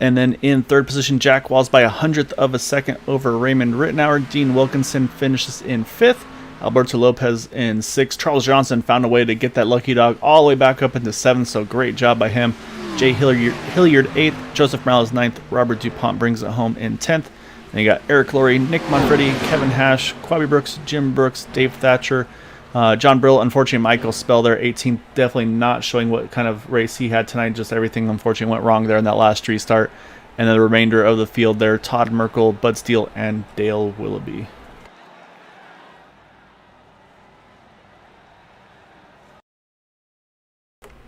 And then in third position, Jack Walls by 100th of a second over Raymond Rittenauer. Dean Wilkinson finishes in fifth. Alberto Lopez in sixth. Charles Johnson found a way to get that lucky dog all the way back up into seventh, so great job by him. Jay Hilliard eighth. Joseph Morales ninth. Robert DuPont brings it home in 10th. And you got Eric Laurie, Nick Monfretti, Kevin Hash, Quabby Brooks, Jim Brooks, Dave Thatcher, John Brill. Unfortunately, Michael Spell there, 18th. Definitely not showing what kind of race he had tonight. Just everything, unfortunately, went wrong there in that last restart. And then the remainder of the field there, Todd Merkel, Bud Steele, and Dale Willoughby.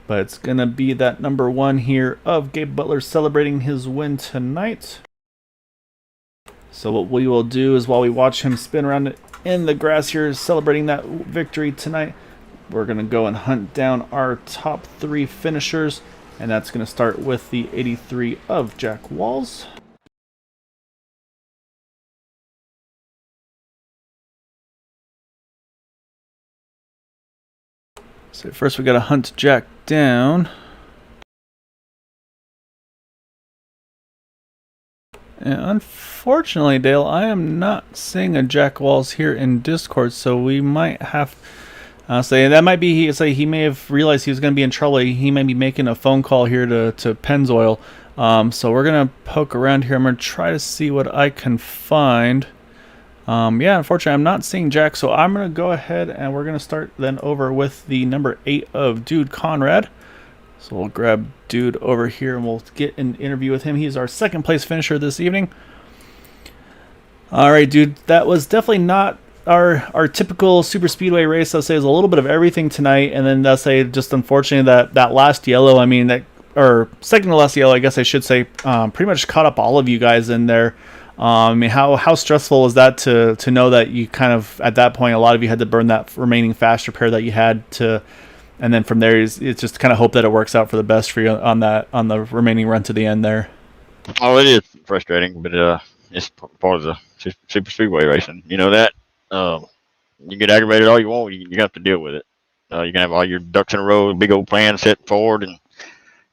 But it's going to be that number one here of Gabe Butler celebrating his win tonight. So what we will do is while we watch him spin around in the grass here celebrating that victory tonight, we're going to go and hunt down our top three finishers. And that's going to start with the 83 of Jack Walls. So first we got to hunt Jack down. And unfortunately, Dale, I am not seeing a Jack Walls here in Discord, so we might have say that might be he may have realized he was going to be in trouble. He may be making a phone call here to Pennzoil. So we're gonna poke around here. I'm gonna try to see what I can find. Yeah, unfortunately, I'm not seeing Jack, so I'm gonna go ahead and we're gonna start then over with the number 8 of Dude Conrad. So we'll grab Dude over here and we'll get an interview with him. He's our second place finisher this evening. All right, Dude, that was definitely not our typical super speedway race. I'll say is a little bit of everything tonight, and then I'll say just unfortunately that last yellow. I mean that, or second to last yellow, I guess I should say, pretty much caught up all of you guys in there. I mean, how stressful was that to know that you kind of at that point a lot of you had to burn that remaining fast repair that you had to. And then from there, it's just kind of hope that it works out for the best for you on the remaining run to the end there. Oh, it is frustrating, but it's part of the super speedway racing. You know that. You get aggravated all you want. You have to deal with it. You can have all your ducks in a row, big old plan set forward, and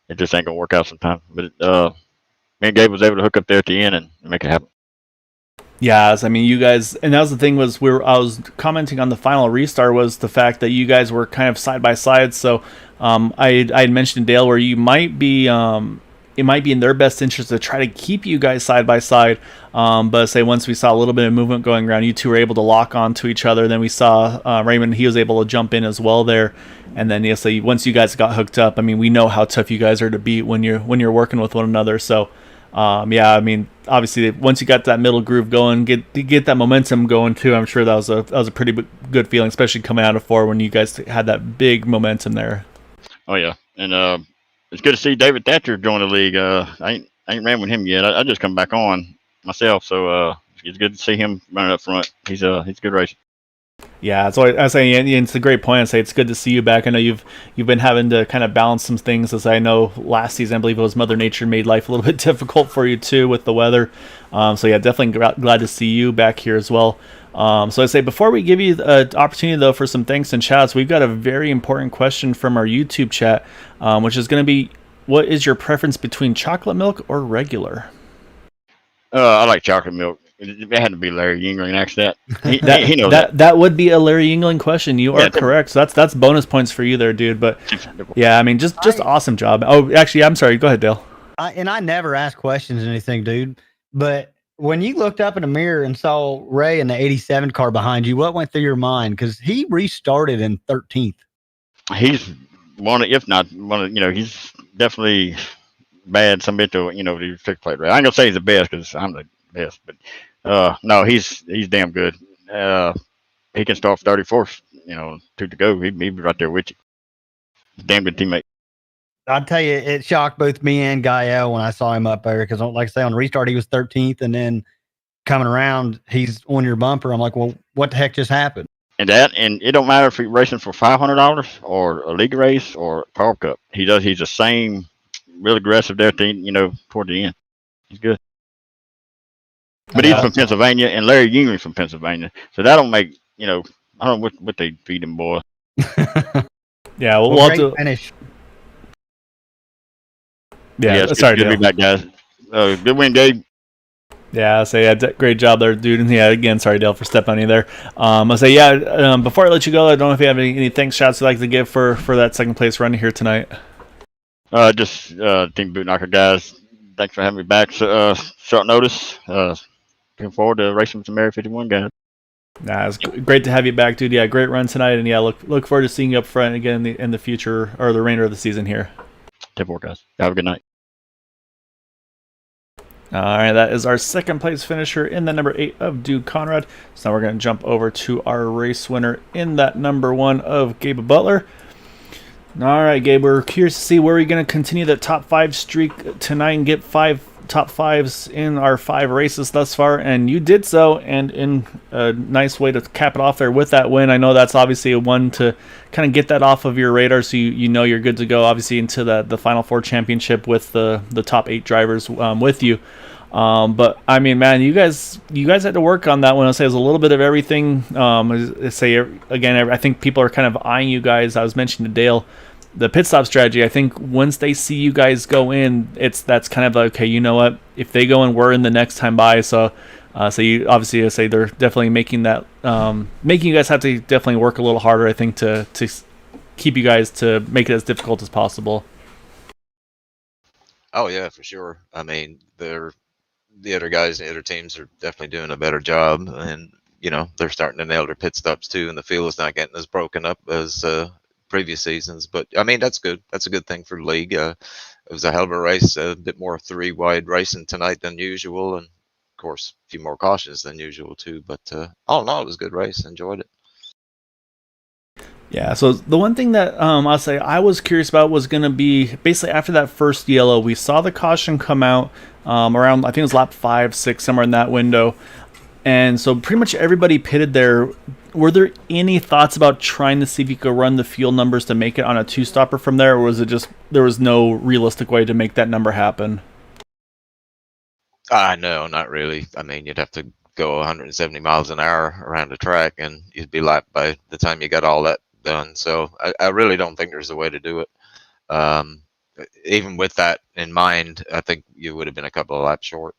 it just ain't gonna work out sometimes. But me and Gabe was able to hook up there at the end and make it happen. Yeah, I mean, you guys, and that was the thing was I was commenting on the final restart was the fact that you guys were kind of side by side. So I had mentioned to Dale where you might be it might be in their best interest to try to keep you guys side by side. But say once we saw a little bit of movement going around, you two were able to lock onto each other. Then we saw Raymond; he was able to jump in as well there. And then yes, once you guys got hooked up, I mean, we know how tough you guys are to beat when you're working with one another. So. Yeah, I mean, obviously, once you got that middle groove going, get that momentum going too. I'm sure that was a pretty good feeling, especially coming out of 4 when you guys had that big momentum there. Oh yeah, and it's good to see David Thatcher join the league. I ain't ran with him yet. I just come back on myself, so it's good to see him running up front. He's a good racer. Yeah, so I say it's a great point. I say it's good to see you back. I know you've been having to kind of balance some things, as I know last season I believe it was Mother Nature made life a little bit difficult for you too with the weather. So yeah, definitely glad to see you back here as well. So I say before we give you the opportunity though for some thanks and shouts, we've got a very important question from our YouTube chat, which is going to be, what is your preference between chocolate milk or regular? I like chocolate milk. It had to be Larry Yingling asked that. He knows that. That would be a Larry Yingling question. You are correct. So that's bonus points for you there, dude. But yeah, I mean, just awesome job. Oh, actually, I'm sorry. Go ahead, Dale. I never ask questions or anything, dude. But when you looked up in the mirror and saw Ray in the 87 car behind you, what went through your mind? Because he restarted in 13th. He's one of, if not one of, he's definitely bad some bit to, the trick plate race. I ain't gonna say he's the best because I'm the best, but no, he's damn good. He can start 34th, 2 to go. He'd be right there with you. Damn good teammate. I'll tell you, it shocked both me and Gael when I saw him up there because, like I say, on restart he was 13th, and then coming around he's on your bumper. I'm like, well, what the heck just happened? And it don't matter if he's racing for $500 or a league race or Power Cup. He's the same, real aggressive there, toward the end. He's good. But he's from Pennsylvania, and Larry Yingling's from Pennsylvania, so that don't make I don't know what they feed him, boy. Yeah, we'll have to finish. Yeah, it's sorry, good to be Dale. back, guys. Good win, Gabe. Yeah, I'll say yeah, great job there, dude. And yeah, again, sorry, Dale, for stepping on you there. I'll say yeah. Before I let you go, I don't know if you have any thanks shouts you'd like to give for that second place run here tonight. Just Team Boot Knocker guys. Thanks for having me back. Short notice. Looking forward to racing with some Area 51 guys. Nah, it's great to have you back, dude. Yeah, great run tonight, and yeah, look forward to seeing you up front again in the future or the remainder of the season here. 10-4, guys. Have a good night. All right, that is our second place finisher in the number 8 of Duke Conrad. So now we're going to jump over to our race winner in that number 1 of Gabe Butler. All right, Gabe, we're curious to see where we're going to continue the top 5 streak tonight and get 5 top 5s in our 5 races thus far, and you did so, and in a nice way to cap it off there with that win. I know that's obviously a one to kind of get that off of your radar, so you know you're good to go, obviously, into the Final Four championship with the top 8 drivers with you. But I mean, man, you guys had to work on that one. I'll say it was a little bit of everything. I say again, I think people are kind of eyeing you guys. I was mentioning to Dale, the pit stop strategy. I think once they see you guys go in, that's kind of like, okay, you know what? If they go in, we're in the next time by. So you obviously say they're definitely making that, making you guys have to definitely work a little harder. I think to keep you guys to make it as difficult as possible. Oh yeah, for sure. I mean, the other guys, the other teams are definitely doing a better job, and they're starting to nail their pit stops too, and the field is not getting as broken up as previous seasons. But I mean, that's good. That's a good thing for the league. It was a hell of a race, a bit more 3-wide racing tonight than usual, and of course a few more cautions than usual too. But all in all, it was a good race. Enjoyed it. Yeah, so the one thing that I'll say I was curious about was going to be basically after that first yellow, we saw the caution come out around, I think it was lap 5, 6, somewhere in that window. And so pretty much everybody pitted there. Were there any thoughts about trying to see if you could run the fuel numbers to make it on a 2-stopper from there, or was it just there was no realistic way to make that number happen? No, not really. I mean, you'd have to go 170 miles an hour around the track, and you'd be lapped by the time you got all that done. So I really don't think there's a way to do it. Even with that in mind, I think you would have been a couple of laps short.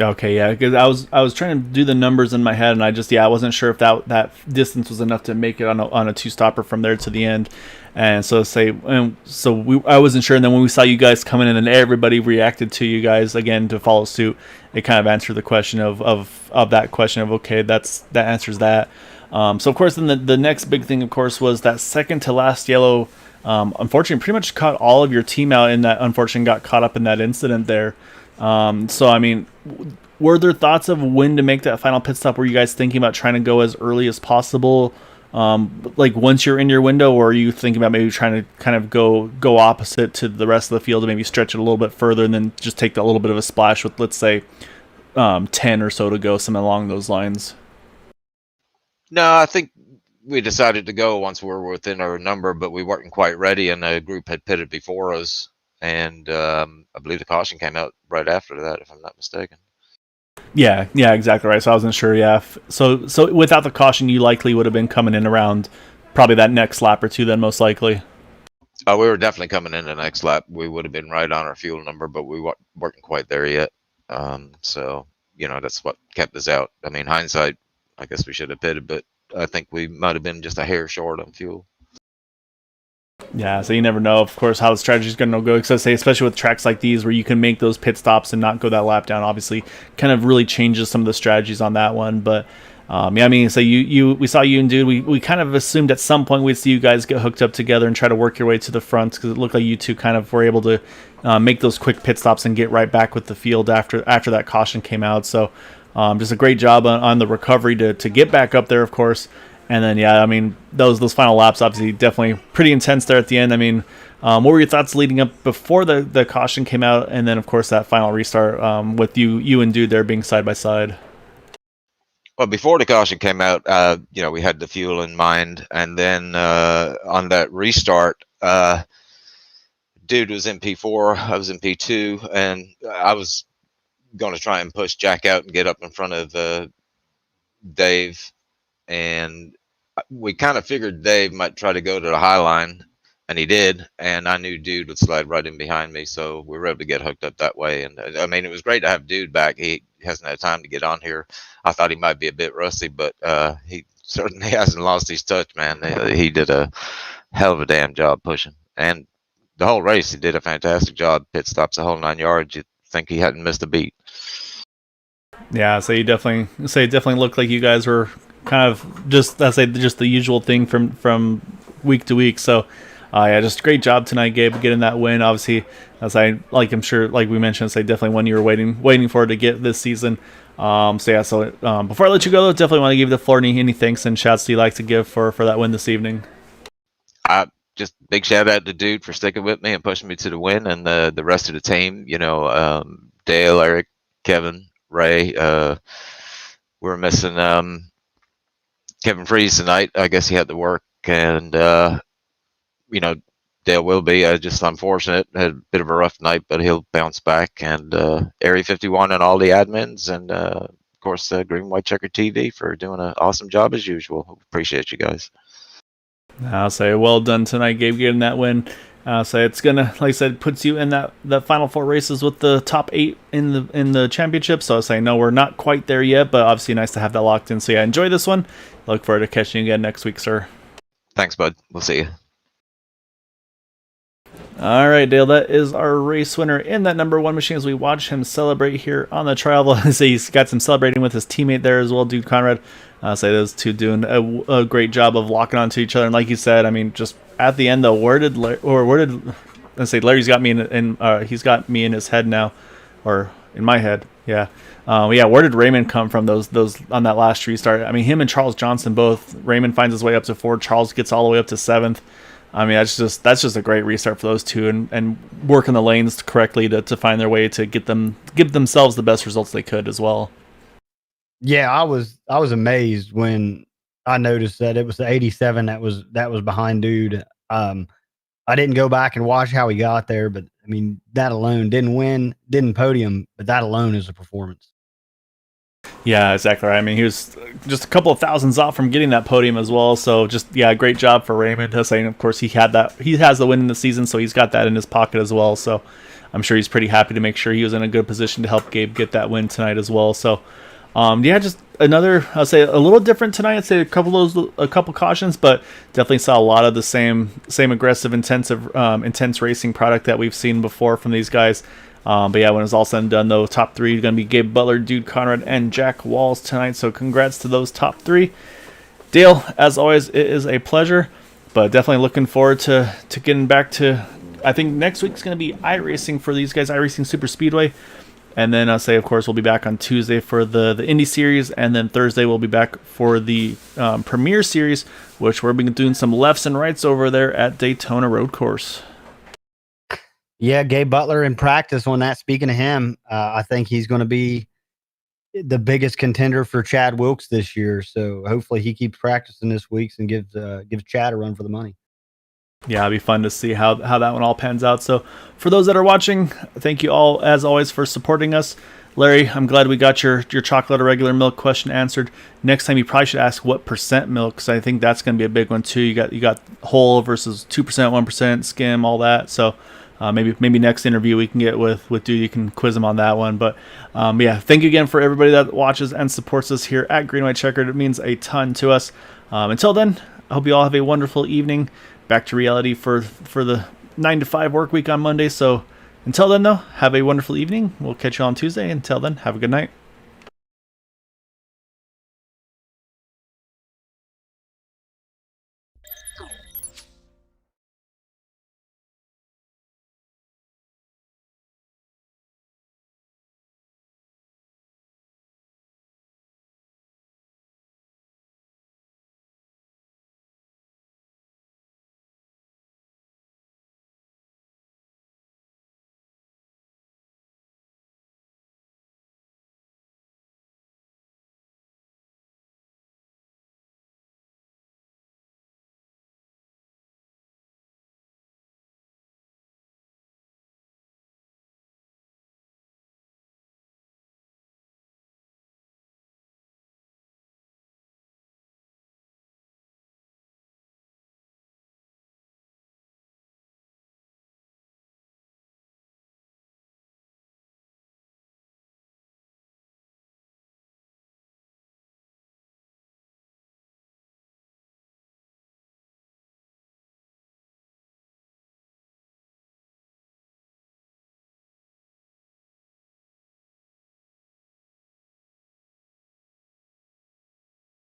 Okay, yeah, because I was trying to do the numbers in my head, and I wasn't sure if that distance was enough to make it on a 2-stopper from there to the end, and so I wasn't sure. And then when we saw you guys coming in, and everybody reacted to you guys again to follow suit, it kind of answered the question of that question of okay, that answers that. So of course, then the next big thing, of course, was that second to last yellow. Unfortunately, pretty much caught all of your team out in that. Unfortunately, got caught up in that incident there. So I mean, were there thoughts of when to make that final pit stop? Were you guys thinking about trying to go as early as possible, like once you're in your window, or are you thinking about maybe trying to kind of go opposite to the rest of the field and maybe stretch it a little bit further and then just take a little bit of a splash with, let's say, 10 or so to go, something along those lines? No, I think we decided to go once we were within our number, but we weren't quite ready, and a group had pitted before us, and I believe the caution came out right after that, if I'm not mistaken. Yeah, exactly right. So I wasn't sure. Yeah, so without the caution, you likely would have been coming in around probably that next lap or two, then most likely. We were definitely coming in the next lap. We would have been right on our fuel number, but we weren't quite there yet. So that's what kept us out. I mean, hindsight, I guess we should have pitted, but I think we might have been just a hair short on fuel. Yeah, so you never know, of course, how the strategy is going to go. Because especially with tracks like these, where you can make those pit stops and not go that lap down, obviously, kind of really changes some of the strategies on that one. But yeah, I mean, so we saw you and dude, we kind of assumed at some point we'd see you guys get hooked up together and try to work your way to the front, because it looked like you two kind of were able to make those quick pit stops and get right back with the field after that caution came out. So just a great job on the recovery to get back up there, of course. And then, yeah, I mean, those final laps, obviously, definitely pretty intense there at the end. I mean, what were your thoughts leading up before the caution came out? And then, of course, that final restart with you and dude there being side by side. Well, before the caution came out, we had the fuel in mind. And then on that restart, dude was in P4, I was in P2, and I was going to try and push Jack out and get up in front of Dave. And we kind of figured Dave might try to go to the high line, And he did, and I knew Dude would slide right in behind me, so we were able to get hooked up that way. And I mean, it was great to have Dude back. He hasn't had time to get on here. I thought he might be a bit rusty, but he certainly hasn't lost his touch, man. He did a hell of a damn job pushing, and the whole race he did a fantastic job. Pit stops the whole 9 yards. You'd think he hadn't missed a beat. Yeah, so it definitely looked like you guys were kind of just the usual thing from week to week. So yeah, just great job tonight, Gabe, getting that win. Obviously, I'm sure, like we mentioned, it's definitely one you were waiting for to get this season. Before I let you go, though, definitely want to give the floor any thanks and shouts you like to give for that win this evening. Just big shout out to Dude for sticking with me and pushing me to the win, and the rest of the team. Dale, Eric, Kevin, Ray. We're missing Kevin Freeze tonight. I guess he had to work, and Dale will be. Just unfortunate. Had a bit of a rough night, but he'll bounce back. And Area 51 and all the admins, and of course Green White Checker TV for doing an awesome job as usual. Appreciate you guys. I'll say well done tonight, Gabe, getting that win. So it's gonna, like I said, puts you in that final 4 races with the top 8 in the championship. So I say no, we're not quite there yet, but obviously nice to have that locked in. So yeah, enjoy this one. Look forward to catching you again next week, sir. Thanks, bud. We'll see you. All right, Dale, that is our race winner in that number 1 machine as we watch him celebrate here on the trial. So he's got some celebrating with his teammate there as well, Dude Conrad. Say those two doing a great job of locking onto each other. And like you said, I mean, just at the end though, Larry's got me he's got me in his head now, or in my head. Yeah. Where did Raymond come from those on that last restart? I mean, him and Charles Johnson both. Raymond finds his way up to 4th. Charles gets all the way up to 7th. I mean, that's just a great restart for those two, and working the lanes correctly to find their way to give themselves the best results they could as well. Yeah, I was amazed when I noticed that it was the 87 that was behind Dude. I didn't go back and watch how he got there, but I mean, that alone, didn't win, didn't podium, but that alone is a performance. Yeah, exactly right. I mean, he was just a couple of thousands off from getting that podium as well. So great job for Raymond. Saying, of course, he has the win in the season, so he's got that in his pocket as well. So I'm sure he's pretty happy to make sure he was in a good position to help Gabe get that win tonight as well. So just another, I'll say a little different tonight. I'd say a couple cautions, but definitely saw a lot of the same aggressive, intense racing product that we've seen before from these guys. When it's all said and done, though, top 3 is going to be Gabe Butler, Dude Conrad, and Jack Walls tonight. So congrats to those top 3. Dale, as always, it is a pleasure, but definitely looking forward to getting back to, I think next week's going to be iRacing for these guys, iRacing Superspeedway. And then of course, we'll be back on Tuesday for the Indy Series, and then Thursday we'll be back for the Premier Series, which we're doing some lefts and rights over there at Daytona Road Course. Yeah, Gabe Butler in practice on that. Speaking of him, I think he's going to be the biggest contender for Chad Wilkes this year. So hopefully he keeps practicing this week and gives Chad a run for the money. Yeah, it'll be fun to see how that one all pans out. So for those that are watching, thank you all, as always, for supporting us. Larry, I'm glad we got your chocolate or regular milk question answered. Next time you probably should ask what % milk, because I think that's going to be a big one too. You got whole versus 2%, 1%, skim, all that. So maybe next interview we can get with Dude. You can quiz him on that one. But thank you again for everybody that watches and supports us here at Green White Checkered. It means a ton to us. Until then, I hope you all have a wonderful evening. Back to reality for the 9 to 5 work week on Monday. So until then, though, have a wonderful evening. We'll catch you on Tuesday. Until then, have a good night.